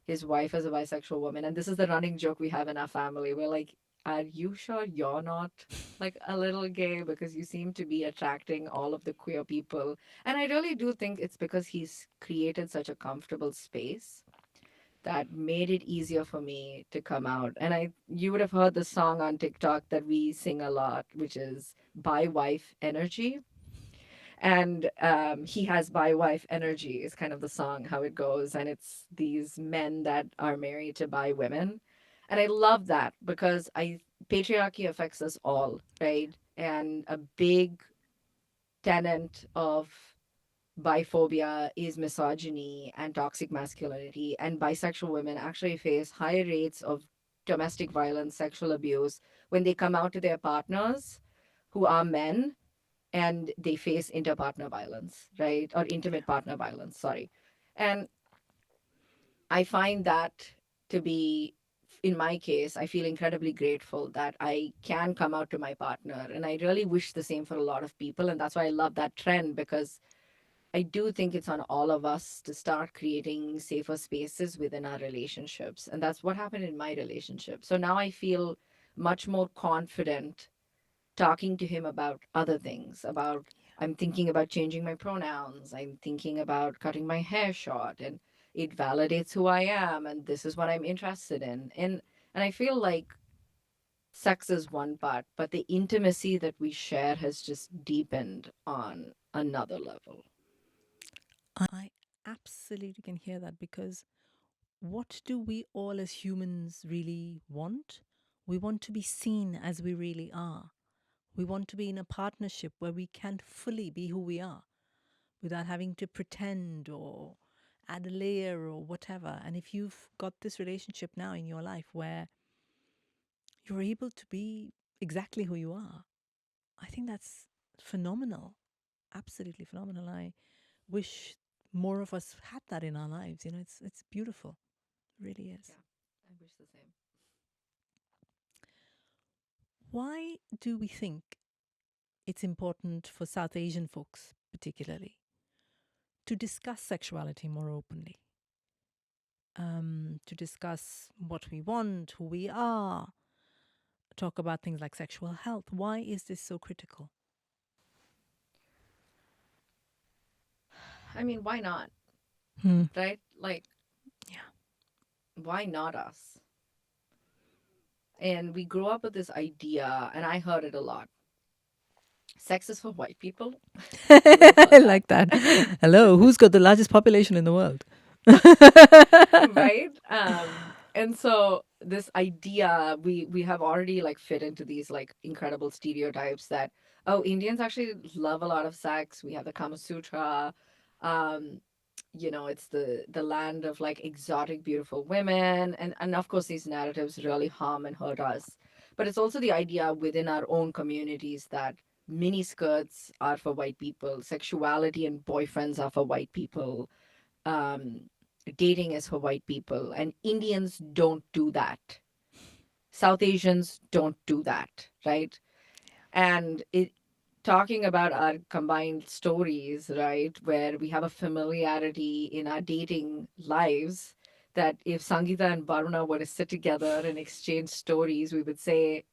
his wife is a bisexual woman. And this is the running joke we have in our family. We're like, are you sure you're not like a little gay? Because you seem to be attracting all of the queer people. And I really do think it's because he's created such a comfortable space that made it easier for me to come out. And you would have heard the song on TikTok that we sing a lot, which is "Bi Wife Energy." And he has bi wife energy is kind of the song, how it goes. And it's these men that are married to bi women. And I love that because patriarchy affects us all, right? And a big tenet of biphobia is misogyny and toxic masculinity, and bisexual women actually face higher rates of domestic violence, sexual abuse when they come out to their partners who are men, and they face interpartner violence, right? Or intimate partner violence, sorry. And I find that to be, in my case, I feel incredibly grateful that I can come out to my partner. And I really wish the same for a lot of people. And that's why I love that trend, because I do think it's on all of us to start creating safer spaces within our relationships. And that's what happened in my relationship. So now I feel much more confident talking to him about other things, about I'm thinking about changing my pronouns, I'm thinking about cutting my hair short, and it validates who I am, and this is what I'm interested in. And I feel like sex is one part, but the intimacy that we share has just deepened on another level. I absolutely can hear that because what do we all as humans really want? We want to be seen as we really are. We want to be in a partnership where we can fully be who we are. without having to pretend or add a layer or whatever. And if you've got this relationship now in your life where you're able to be exactly who you are, I think that's phenomenal. Absolutely phenomenal. I wish more of us had that in our lives. It's beautiful. It really is. Yeah, I wish the same. Why do we think it's important for South Asian folks, particularly, to discuss sexuality more openly, to discuss what we want, who we are, talk about things like sexual health? Why is this so critical? I mean, why not? Hmm. Right? Like, Yeah. why not us? And we grew up with this idea, and I heard it a lot. Sex is for white people. We have I heard that. like that. Hello, who's got the largest population in the world? Right? And so this idea, we have already like fit into these like incredible stereotypes that, oh, Indians actually love a lot of sex. We have the Kama Sutra. um it's the land of like exotic beautiful women, and of course these narratives really harm and hurt us. But it's also the idea within our own communities that mini skirts are for white people, sexuality and boyfriends are for white people, um, dating is for white people, and Indians don't do that. South Asians don't do that, right? And it talking about our combined stories, right, where we have a familiarity in our dating lives, that if Sangeeta and Varuna were to sit together and exchange stories, we would say,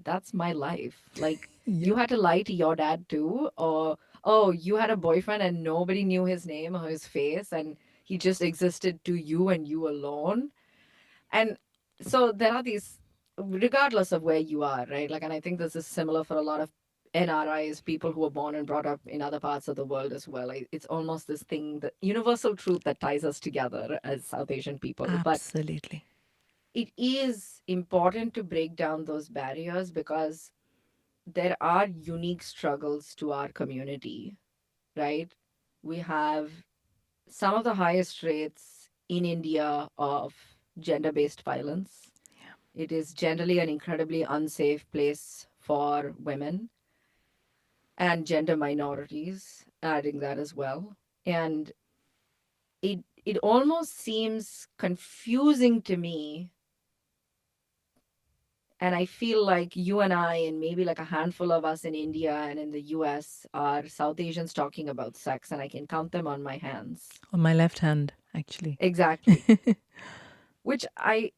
that's my life. Like, you Yep. had to lie to your dad too, or oh, you had a boyfriend and nobody knew his name or his face, and he just existed to you and you alone. And so there are these, regardless of where you are, right? Like, and I think this is similar for a lot of NRIs, people who were born and brought up in other parts of the world as well. It's almost this thing, the universal truth that ties us together as South Asian people. But Absolutely. it is important to break down those barriers because there are unique struggles to our community, right? We have some of the highest rates in India of gender based violence. Yeah. It is generally an incredibly unsafe place for women and gender minorities, adding that as well. And it almost seems confusing to me, and I feel like you and I, and maybe like a handful of us in India and in the US, are South Asians talking about sex, and I can count them on my hands. On my left hand, actually. Exactly. Which I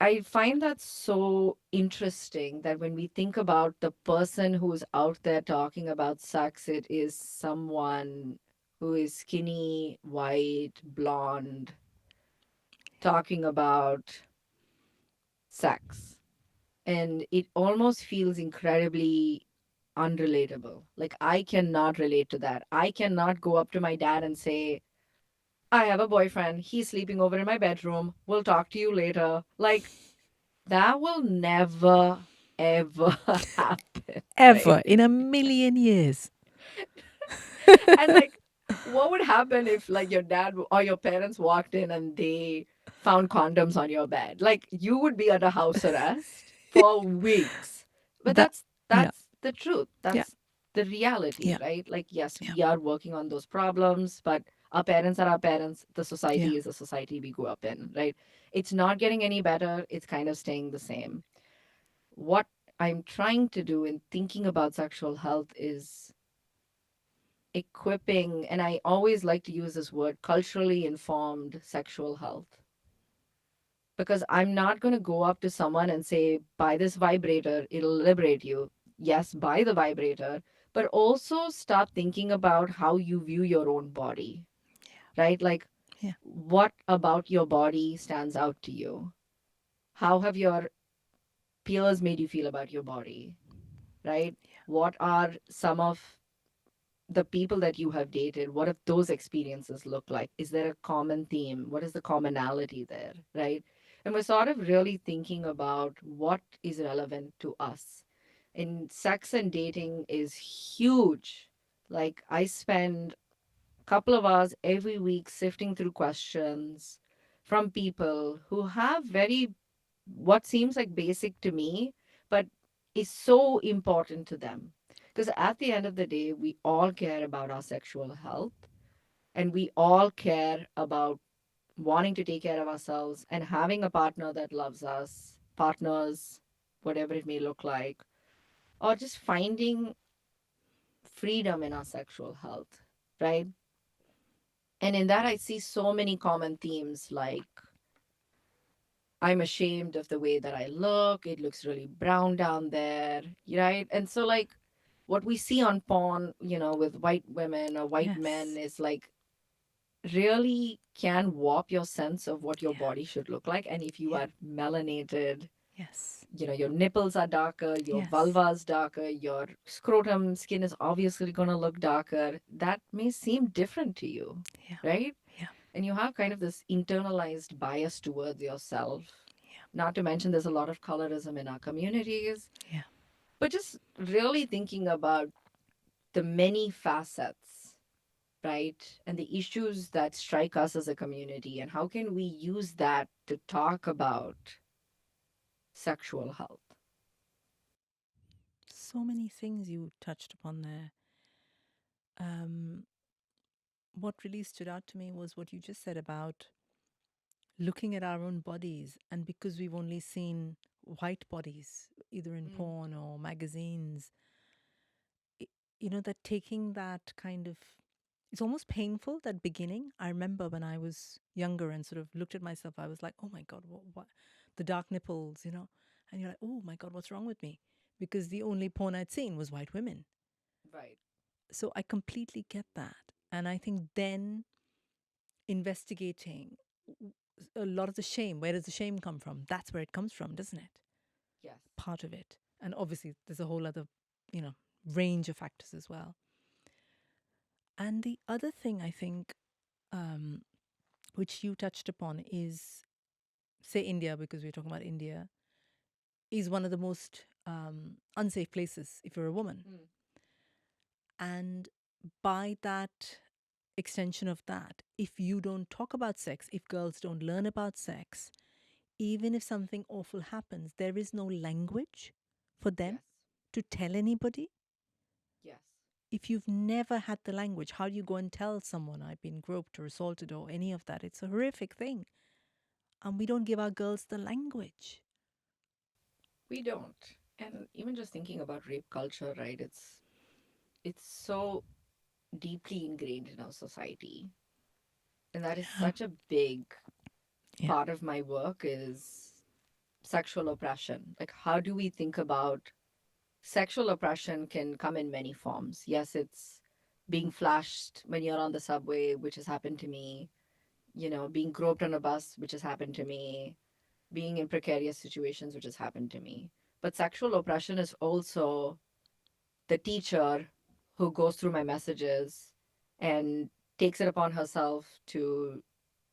I find that so interesting that when we think about the person who's out there talking about sex, it is someone who is skinny, white, blonde, talking about sex. And it almost feels incredibly unrelatable. Like, I cannot relate to that. I cannot go up to my dad and say, I have a boyfriend. He's sleeping over in my bedroom. We'll talk to you later. Like, that will never, ever happen, Ever right? in a million years. And like, what would happen if like your dad or your parents walked in and they found condoms on your bed? Like, you would be under house arrest for weeks. But That, yeah, that's the truth. yeah, That's the reality, yeah, right? Like, yes, yeah, we are working on those problems, but our parents are our parents. The yeah. society is the society we grew up in, right? It's not getting any better. It's kind of staying the same. What I'm trying to do in thinking about sexual health is equipping, and I always like to use this word, culturally informed sexual health. Because I'm not going to go up to someone and say, buy this vibrator, it'll liberate you. Yes, buy the vibrator, but also start thinking about how you view your own body, right? Like, Yeah. what about your body stands out to you? How have your peers made you feel about your body, right? What are some of the people that you have dated, what have those experiences look like? Is there a common theme? What is the commonality there, right? And we're sort of really thinking about what is relevant to us. And sex and dating is huge. Like, I spend couple of hours every week sifting through questions from people who have very, what seems like basic to me, but is so important to them. Because at the end of the day, we all care about our sexual health, and we all care about wanting to take care of ourselves and having a partner that loves us, partners, whatever it may look like, or just finding freedom in our sexual health, right? And in that, I see so many common themes like I'm ashamed of the way that I look. It looks really brown down there, right? And so, like, what we see on porn, with white women or white men Yes. is like really can warp your sense of what your Yeah. body should look like. And if you Yeah. are melanated, Yes. your nipples are darker, your Yes. vulva is darker, your scrotum skin is obviously going to look darker. That may seem different to you, Yeah. right? Yeah. And you have kind of this internalized bias towards yourself. Yeah. Not to mention, there's a lot of colorism in our communities, Yeah. but just really thinking about the many facets, right? And the issues that strike us as a community, and how can we use that to talk about sexual health? So many things you touched upon there. Um, what really stood out to me was what you just said about looking at our own bodies, and because we've only seen white bodies, either in Mm, porn or magazines, i- that taking that kind of, it's almost painful, that beginning. I remember when I was younger and sort of looked at myself, I was like, oh my God, what? The dark nipples, and you're like, oh my God, what's wrong with me? Because the only porn I'd seen was white women. right. So I completely get that. And I think then investigating a lot of the shame, where does the shame come from? That's where it comes from, doesn't it? Yes. Part of it. And obviously, there's a whole other, you know, range of factors as well. And the other thing I think, um, which you touched upon, is, say, India, because we're talking about India, is one of the most unsafe places if you're a woman. Mm, And by that extension of that, if you don't talk about sex, if girls don't learn about sex, even if something awful happens, there is no language for them yes. to tell anybody. Yes. If you've never had the language, how do you go and tell someone I've been groped or assaulted or any of that? It's a horrific thing. And we don't give our girls the language. We don't. And even just thinking about rape culture, right? It's so deeply ingrained in our society. And that is Yeah. such a big Yeah. part of my work is sexual oppression. Like, how do we think about sexual oppression can come in many forms? Yes, it's being flashed when you're on the subway, which has happened to me, being groped on a bus, which has happened to me, being in precarious situations, which has happened to me. But sexual oppression is also the teacher who goes through my messages and takes it upon herself to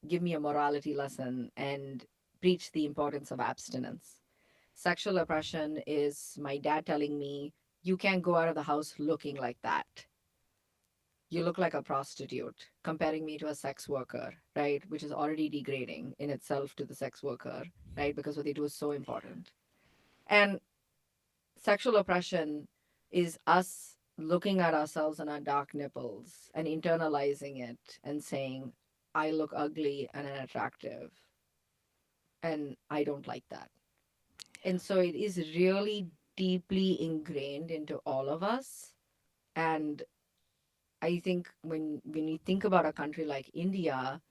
give me a morality lesson and preach the importance of abstinence. Sexual oppression is my dad telling me, you can't go out of the house looking like that. You look like a prostitute, comparing me to a sex worker, right? Which is already degrading in itself to the sex worker, right? Because what they do is so important. And sexual oppression is us looking at ourselves and our dark nipples and internalizing it and saying, I look ugly and unattractive, and I don't like that. And so it is really deeply ingrained into all of us. And I think when you think about a country like India,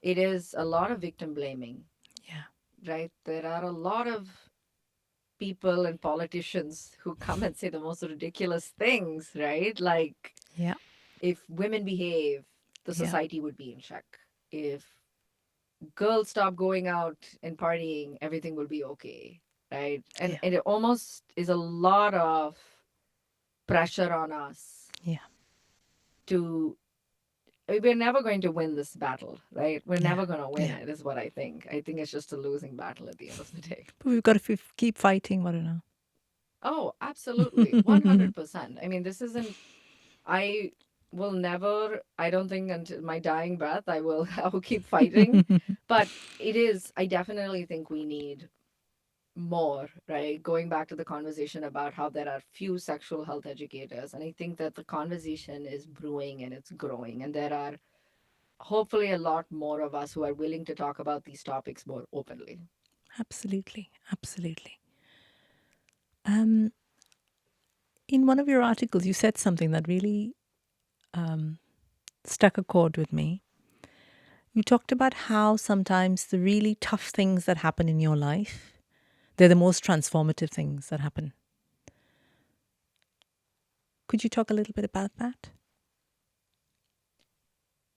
it is a lot of victim blaming, Yeah. right? There are a lot of people and politicians who come and say the most ridiculous things, right? Like, Yeah. if women behave, the Yeah. society would be in check. If girls stop going out and partying, everything will be okay, right? And Yeah. and it almost is a lot of pressure on us Yeah. to, we're never going to win this battle, right? We're Yeah. never going to win Yeah. it, is what I think. I think it's just a losing battle at the end of the day. But we've got to keep fighting, Varuna. Oh, absolutely. 100%. I mean, this isn't, I will never, I don't think until my dying breath, I will, I will keep fighting. But I definitely think we need more, right? Going back to the conversation about how there are few sexual health educators. And I think that the conversation is brewing and it's growing. And there are hopefully a lot more of us who are willing to talk about these topics more openly. Absolutely, absolutely. Um, in one of your articles, you said something that really struck a chord with me. You talked about how sometimes the really tough things that happen in your life, they're the most transformative things that happen. Could you talk a little bit about that?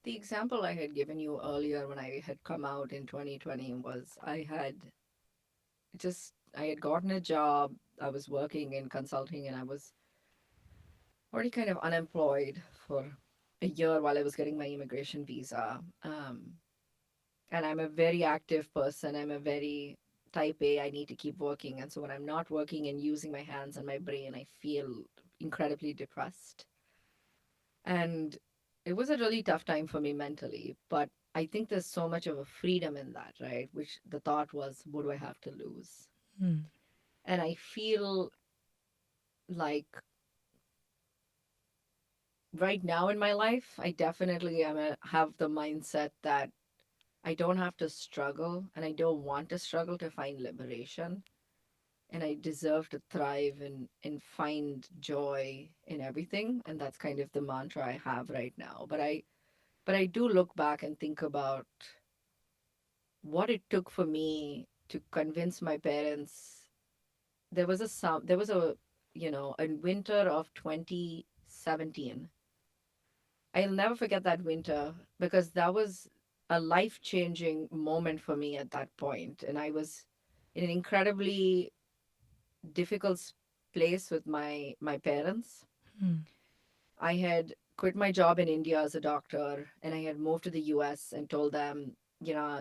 The example I had given you earlier when I had come out in 2020 was I had gotten a job. I was working in consulting and I was already kind of unemployed for a year while I was getting my immigration visa. And I'm a very active person. I'm a very type A. I need to keep working. And so when I'm not working and using my hands and my brain, I feel incredibly depressed. And it was a really tough time for me mentally. But I think there's so much of a freedom in that, right? Which the thought was, what do I have to lose? Mm. And I feel like right now in my life, I definitely have the mindset that I don't have to struggle and I don't want to struggle to find liberation. And I deserve to thrive and find joy in everything. And that's kind of the mantra I have right now. But I do look back and think about what it took for me to convince my parents. There was a winter of 2017. I'll never forget that winter because that was a life-changing moment for me at that point. And I was in an incredibly difficult place with my parents. Mm. I had quit my job in India as a doctor and I had moved to the US and told them,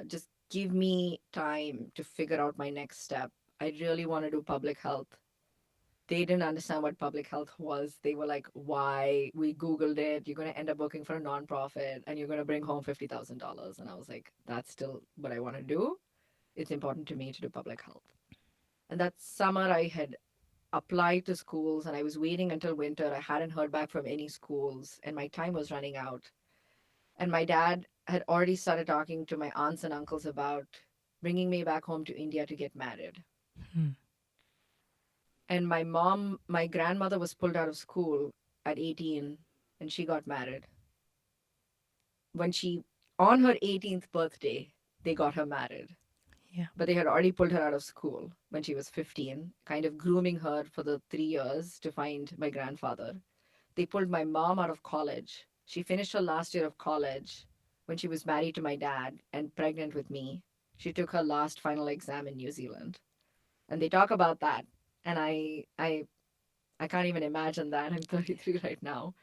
just give me time to figure out my next step. I really want to do public health. They didn't understand what public health was. They were like, why? We Googled it. You're going to end up working for a nonprofit and you're going to bring home $50,000. And I was like, that's still what I want to do. It's important to me to do public health. And that summer, I had applied to schools and I was waiting until winter. I hadn't heard back from any schools and my time was running out. And my dad had already started talking to my aunts and uncles about bringing me back home to India to get married. Mm. And my grandmother was pulled out of school at 18 and she got married. When on her 18th birthday, they got her married. Yeah. But they had already pulled her out of school when she was 15, kind of grooming her for the 3 years to find my grandfather. They pulled my mom out of college. She finished her last year of college when she was married to my dad and pregnant with me. She took her last final exam in New Zealand. And they talk about that. And I can't even imagine that. I'm 33 right now.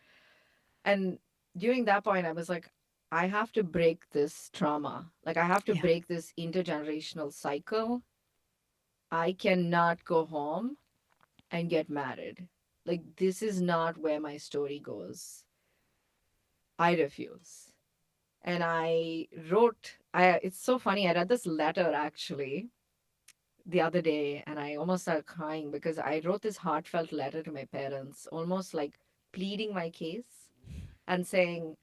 And during that point I was like, I have to break this trauma. Like I have to Yeah. break this intergenerational cycle. I cannot go home and get married. Like this is not where my story goes. I refuse. And it's so funny. I read this letter actually the other day and I almost started crying because I wrote this heartfelt letter to my parents, almost like pleading my case and saying,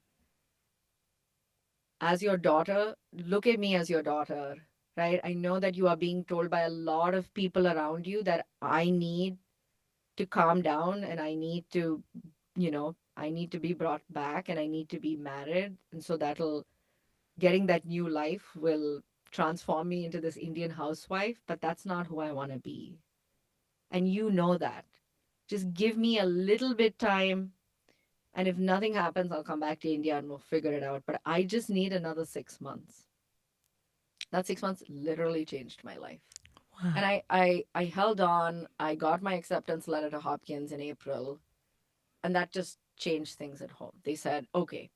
as your daughter, look at me as your daughter, right? I know that you are being told by a lot of people around you that I need to calm down and I need to be brought back and I need to be married. And so getting that new life will transform me into this Indian housewife, but that's not who I want to be. And you know that. Just give me a little bit time. And if nothing happens, I'll come back to India and we'll figure it out. But I just need another 6 months. That 6 months literally changed my life. And Wow. I held on. I got my acceptance letter to Hopkins in April. And that just changed things at home. They said, okay,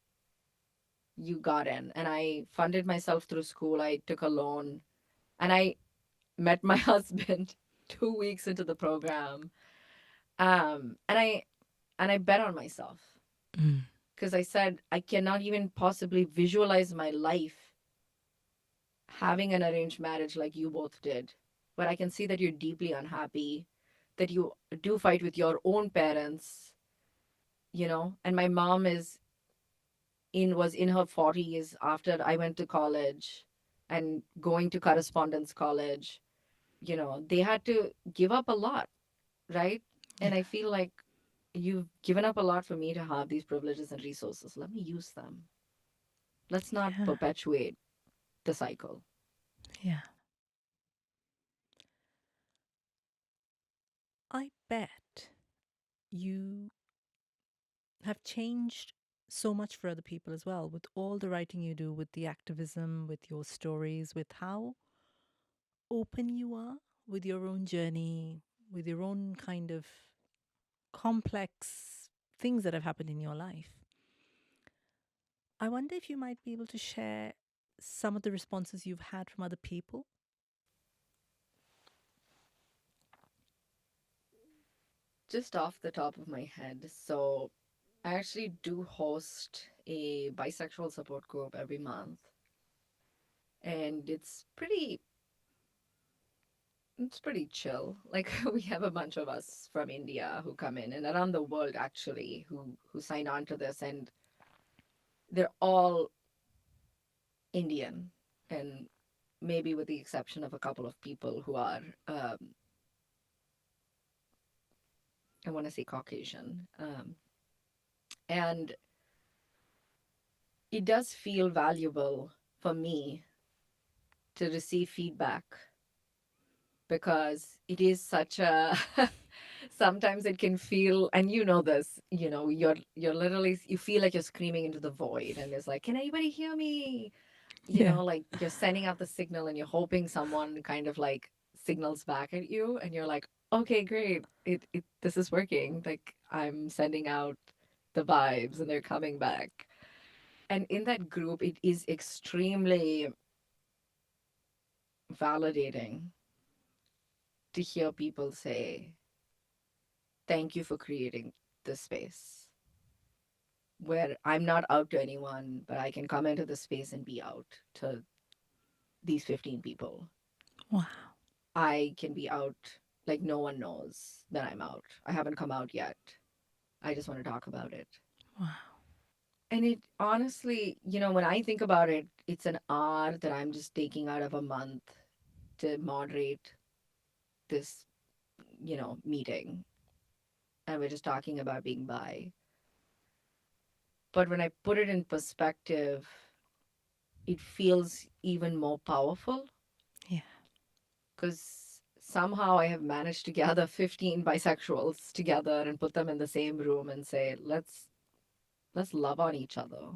you got in. And I funded myself through school. I took a loan and I met my husband 2 weeks into the program. And I bet on myself. Mm. because I said I cannot even possibly visualize my life having an arranged marriage like you both did. But I can see that you're deeply unhappy, that you do fight with your own parents, and my mom was in her 40s after I went to college and going to correspondence college. They had to give up a lot, right? Yeah. And I feel like you've given up a lot for me to have these privileges and resources. Let me use them. Let's not Yeah. perpetuate the cycle. Yeah. I bet you have changed so much for other people as well with all the writing you do, with the activism, with your stories, with how open you are with your own journey, with your own kind of complex things that have happened in your life. I wonder if you might be able to share some of the responses you've had from other people. Just off the top of my head, so I actually do host a bisexual support group every month, and it's pretty chill. Like we have a bunch of us from India who come in and around the world actually who sign on to this, and they're all Indian, and maybe with the exception of a couple of people who are I want to say Caucasian. And it does feel valuable for me to receive feedback because it is such a sometimes it can feel, and this, you're literally, you feel like you're screaming into the void, and it's like, can anybody hear me? Yeah. Like you're sending out the signal and you're hoping someone kind of like signals back at you, and you're like, okay, great, this is working. Like I'm sending out the vibes and they're coming back. And in that group, it is extremely validating to hear people say, thank you for creating this space where I'm not out to anyone, but I can come into the space and be out to these 15 people. Wow. I can be out like no one knows that I'm out. I haven't come out yet. I just want to talk about it. Wow. And it honestly, when I think about it, it's an hour that I'm just taking out of a month to moderate this, meeting. And we're just talking about being bi. But when I put it in perspective, it feels even more powerful Yeah. because somehow I have managed to gather 15 bisexuals together and put them in the same room and say, let's love on each other.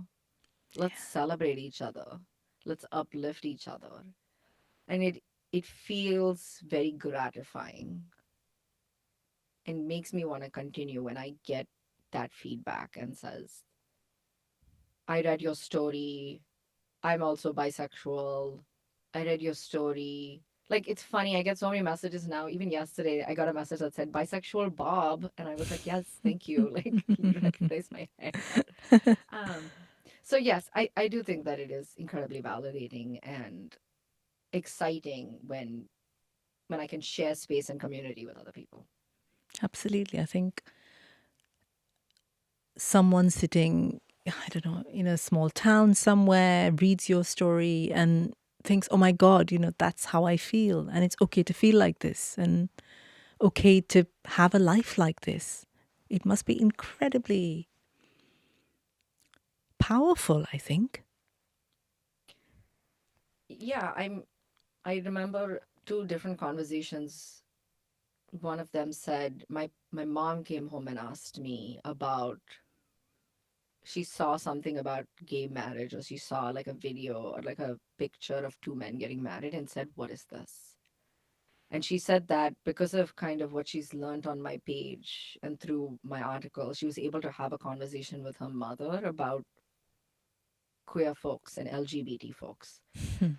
Let's Yeah. celebrate each other. Let's uplift each other. And it feels very gratifying and makes me want to continue when I get that feedback and says, I read your story. I'm also bisexual. I read your story. Like, it's funny. I get so many messages now. Even yesterday, I got a message that said bisexual Bob. And I was like, yes, thank you. Like, you recognize my hair. Um, so, yes, I do think that it is incredibly validating and exciting when I can share space and community with other people. Absolutely. I think someone sitting, I don't know, in a small town somewhere reads your story and thinks, oh my God, that's how I feel. And it's okay to feel like this and okay to have a life like this. It must be incredibly powerful, I think. Yeah, I remember two different conversations. One of them said my mom came home and asked me about, she saw something about gay marriage, or she saw like a video or like a picture of two men getting married and said, what is this? And she said that because of kind of what she's learned on my page and through my article, she was able to have a conversation with her mother about queer folks and LGBT folks.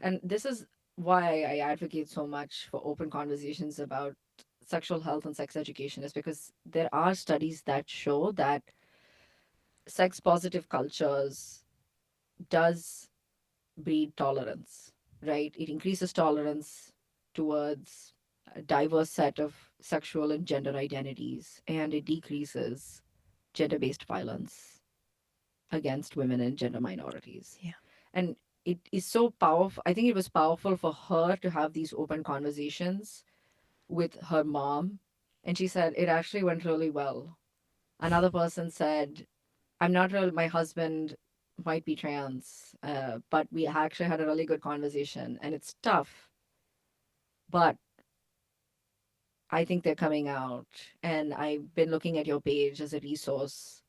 And this is why I advocate so much for open conversations about sexual health and sex education, is because there are studies that show that sex positive cultures does breed tolerance, right? It increases tolerance towards a diverse set of sexual and gender identities, and it decreases gender based violence against women and gender minorities. Yeah. And it is so powerful. I think it was powerful for her to have these open conversations with her mom. And she said it actually went really well. Another person said, I'm not real, my husband might be trans, but we actually had a really good conversation and it's tough, but I think they're coming out. And I've been looking at your page as a resource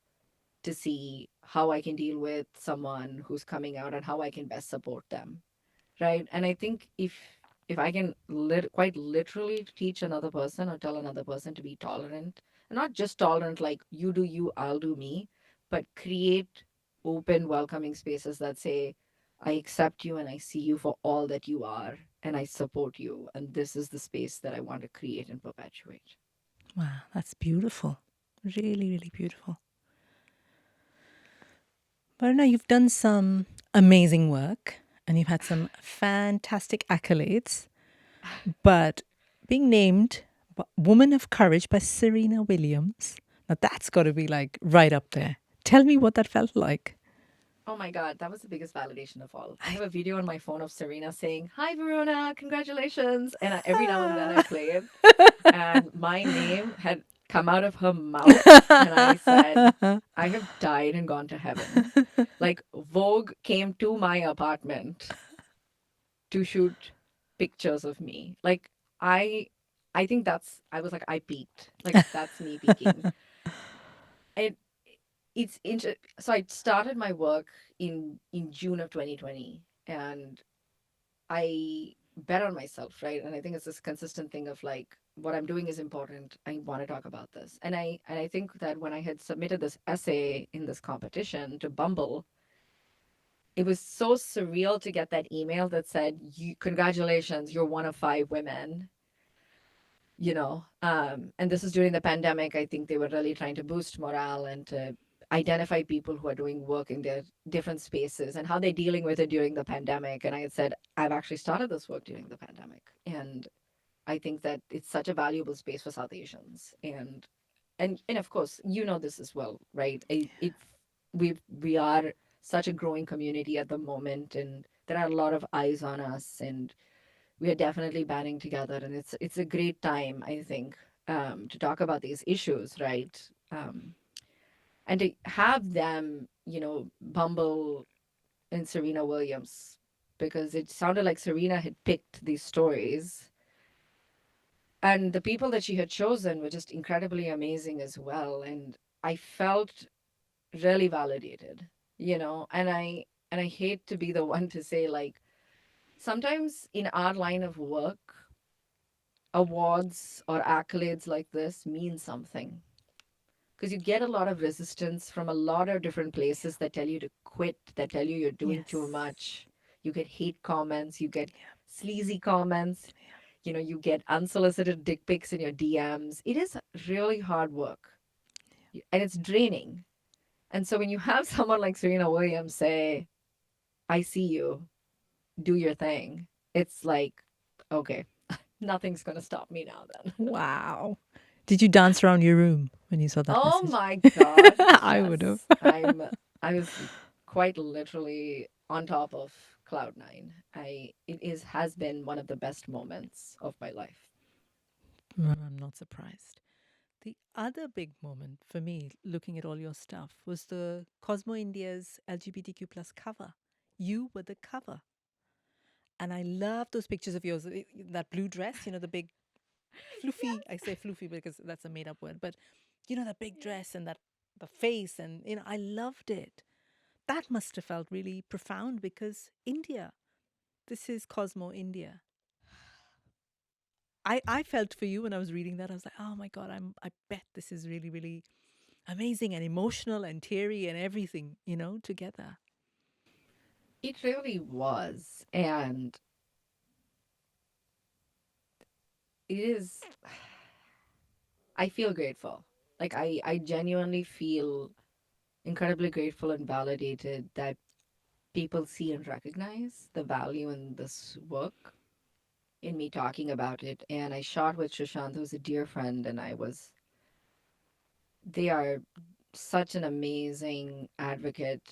to see how I can deal with someone who's coming out and how I can best support them. Right. And I think if I can quite literally teach another person or tell another person to be tolerant, and not just tolerant like you do you, I'll do me, but create open welcoming spaces that say I accept you and I see you for all that you are and I support you, and this is the space that I want to create and perpetuate. Wow, that's beautiful. Really, really beautiful. Varuna, you've done some amazing work and you've had some fantastic accolades, but being named Woman of Courage by Serena Williams, now that's got to be like right up there. Tell me what that felt like. Oh my God, that was the biggest validation of all. I have a video on my phone of Serena saying, Hi, Varuna, congratulations. And every now and then I play it, and my name had come out of her mouth. And I said, I have died and gone to heaven. Like, Vogue came to my apartment to shoot pictures of me. Like, I. I think I was like, I peaked. Like, that's me peaking. It, so I started my work in June of 2020, and I bet on myself, right? And I think it's this consistent thing of like what I'm doing is important. I want to talk about this. And I think that when I had submitted this essay in this competition to Bumble, it was so surreal to get that email that said, you, congratulations, you're one of 5 women, and this is during the pandemic. I think they were really trying to boost morale and to identify people who are doing work in their different spaces and how they're dealing with it during the pandemic. And I had said, I've actually started this work during the pandemic. And I think that it's such a valuable space for South Asians. And of course, this as well, right? We are such a growing community at the moment, and there are a lot of eyes on us, and we are definitely banding together, and it's a great time, I think, to talk about these issues, right? And to have them, Bumble and Serena Williams, because it sounded like Serena had picked these stories, and the people that she had chosen were just incredibly amazing as well. And I felt really validated, and I hate to be the one to say, like, sometimes in our line of work, awards or accolades like this mean something, because you get a lot of resistance from a lot of different places that tell you to quit, that tell you you're doing too Yes. much. You get hate comments, you get Yeah. sleazy comments, you get unsolicited dick pics in your DMs. It is really hard work, and it's draining. And so when you have someone like Serena Williams say, I see you, do your thing, it's like, okay, nothing's going to stop me now then. Wow. Did you dance around your room when you saw that Oh message? my God, I would have. yes. I was quite literally on top of cloud nine. It has been one of the best moments of my life. I'm not surprised. The other big moment for me, looking at all your stuff, was the Cosmo India's LGBTQ plus cover. You were the cover. And I love those pictures of yours. That blue dress, the big floofy. I say floofy because that's a made up word, but that big Yes. dress and that the face, and I loved it. That must have felt really profound because India, this is Cosmo India. I felt for you when I was reading that. I was like, oh my God, I bet this is really, really amazing and emotional and teary and everything, together. It really was. And it is, I feel grateful. Like, I genuinely feel incredibly grateful and validated that people see and recognize the value in this work, in me talking about it. And I shot with Shashanth, who's a dear friend, and they are such an amazing advocate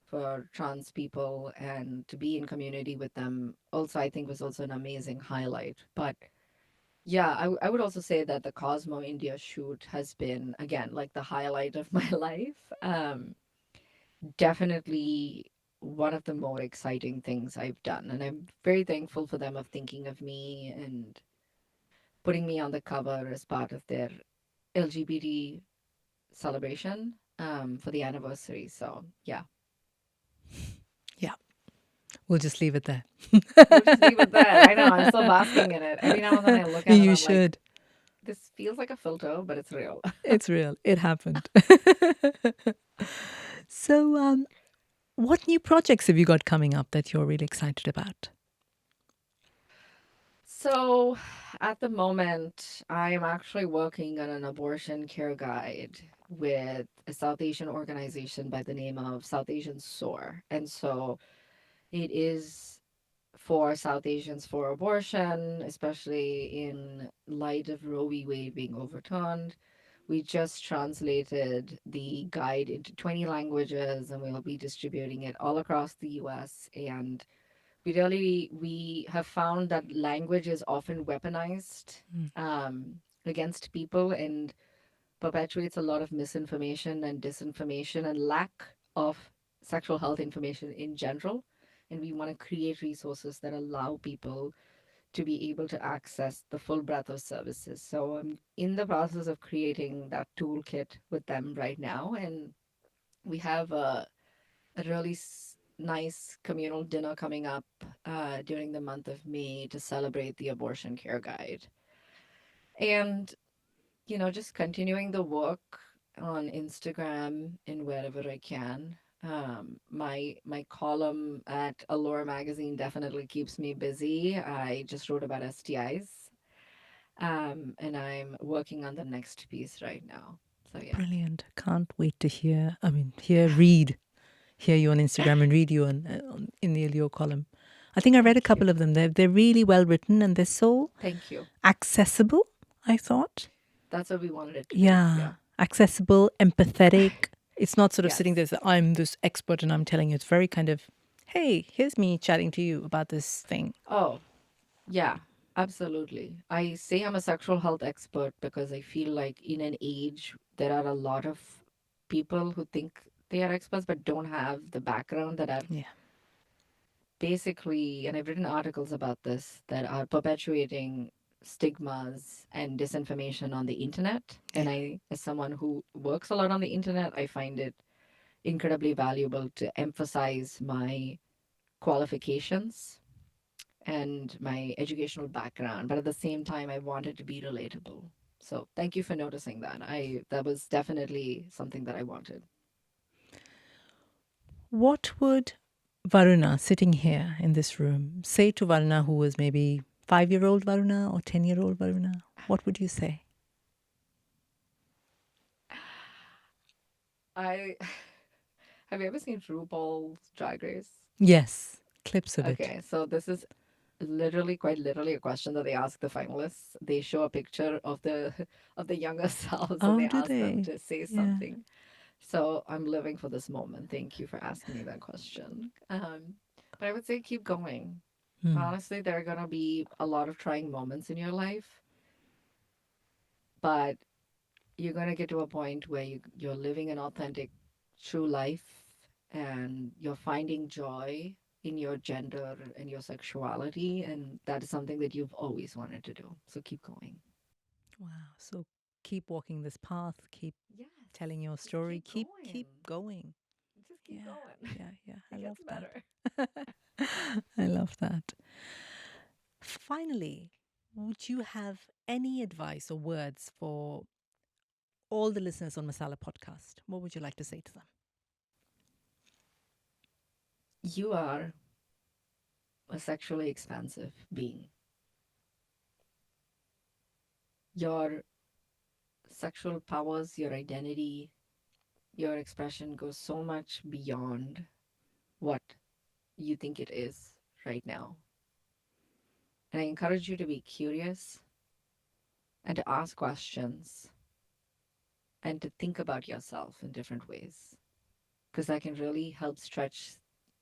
for trans people, and to be in community with them also, I think, was also an amazing highlight. But yeah, I would also say that the Cosmo India shoot has been, again, like the highlight of my life. Definitely one of the more exciting things I've done. And I'm very thankful for them of thinking of me and putting me on the cover as part of their LGBT celebration for the anniversary. So yeah, Yeah, we'll just leave it there. we'll just leave it there. I know, I'm still basking in it. Every now and then I look at it, You I'm like, should. this feels like a filter, but it's real. It's real. It happened. So, what new projects have you got coming up that you're really excited about? So at the moment, I am actually working on an abortion care guide with a South Asian organization by the name of South Asian SOAR. And so it is for South Asians for abortion, especially in light of Roe v. Wade being overturned. We just translated the guide into 20 languages, and we'll be distributing it all across the US. And we have found that language is often weaponized Mm. against people, and perpetuates a lot of misinformation and disinformation and lack of sexual health information in general. And we want to create resources that allow people to be able to access the full breadth of services. So I'm in the process of creating that toolkit with them right now. And we have a really nice communal dinner coming up during the month of May to celebrate the abortion care guide. And, just continuing the work on Instagram and wherever I can. My column at Allure magazine definitely keeps me busy. I just wrote about STIs, and I'm working on the next piece right now. So yeah. Brilliant. Can't wait to hear you on Instagram and read you in the Elio column. I think I read a Thank couple you. of them. They're really well written and they're so Thank you. accessible, I thought. That's what we wanted it to be. Yeah, Yeah. accessible, empathetic. It's not sort of Yes. sitting there, so I'm this expert and I'm telling you. It's very kind of, hey, here's me chatting to you about this thing. Oh, yeah, absolutely. I say I'm a sexual health expert because I feel like in an age there are a lot of people who think they are experts but don't have the background, that are Yeah, basically, and I've written articles about this, that are perpetuating stigmas and disinformation on the internet. And yeah. I, as someone who works a lot on the internet, I find it incredibly valuable to emphasize my qualifications and my educational background, but at the same time, I wanted to be relatable. So thank you for noticing that. That was definitely something that I wanted. What would Varuna sitting here in this room say to Varuna, who was maybe 5-year old Varuna or 10-year-old Varuna? What would you say? I have you ever seen RuPaul's Drag Race? Yes, clips of it. Okay, so this is literally, quite literally, a question that they ask the finalists. They show a picture of the of the younger selves, and Oh, they do ask them they? to say Yeah. something. So I'm living for this moment. Thank you for asking me that question. But I would say keep going. Hmm. Honestly, there are going to be a lot of trying moments in your life, but you're going to get to a point where you're living an authentic, true life, and you're finding joy in your gender and your sexuality. And that is something that you've always wanted to do. So keep going. Wow. So keep walking this path, keep Yes, telling your just story, keep keep going. going. Just keep Yeah, going. yeah, yeah. I It love gets better. that. I love that. Finally, would you have any advice or words for all the listeners on Masala podcast? What would you like to say to them? You are a sexually expansive being. Your sexual powers, your identity, your expression goes so much beyond what you think it is right now. And I encourage you to be curious and to ask questions and to think about yourself in different ways, because that can really help stretch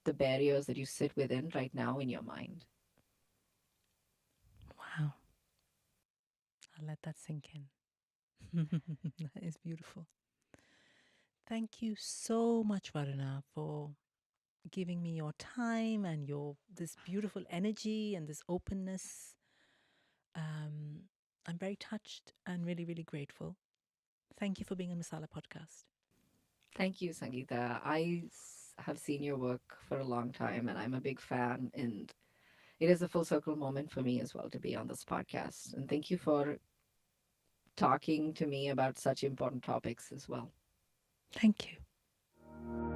the barriers that you sit within right now in your mind. Wow. I'll let that sink in. That is beautiful. Thank you so much, Varuna, for giving me your time and your this beautiful energy and this openness. Um, I'm very touched and really, really grateful. Thank you for being on Masala podcast. Thank you, Sangeeta. Have seen your work for a long time and I'm a big fan. And it is a full circle moment for me as well to be on this podcast. And thank you for talking to me about such important topics as well. Thank you.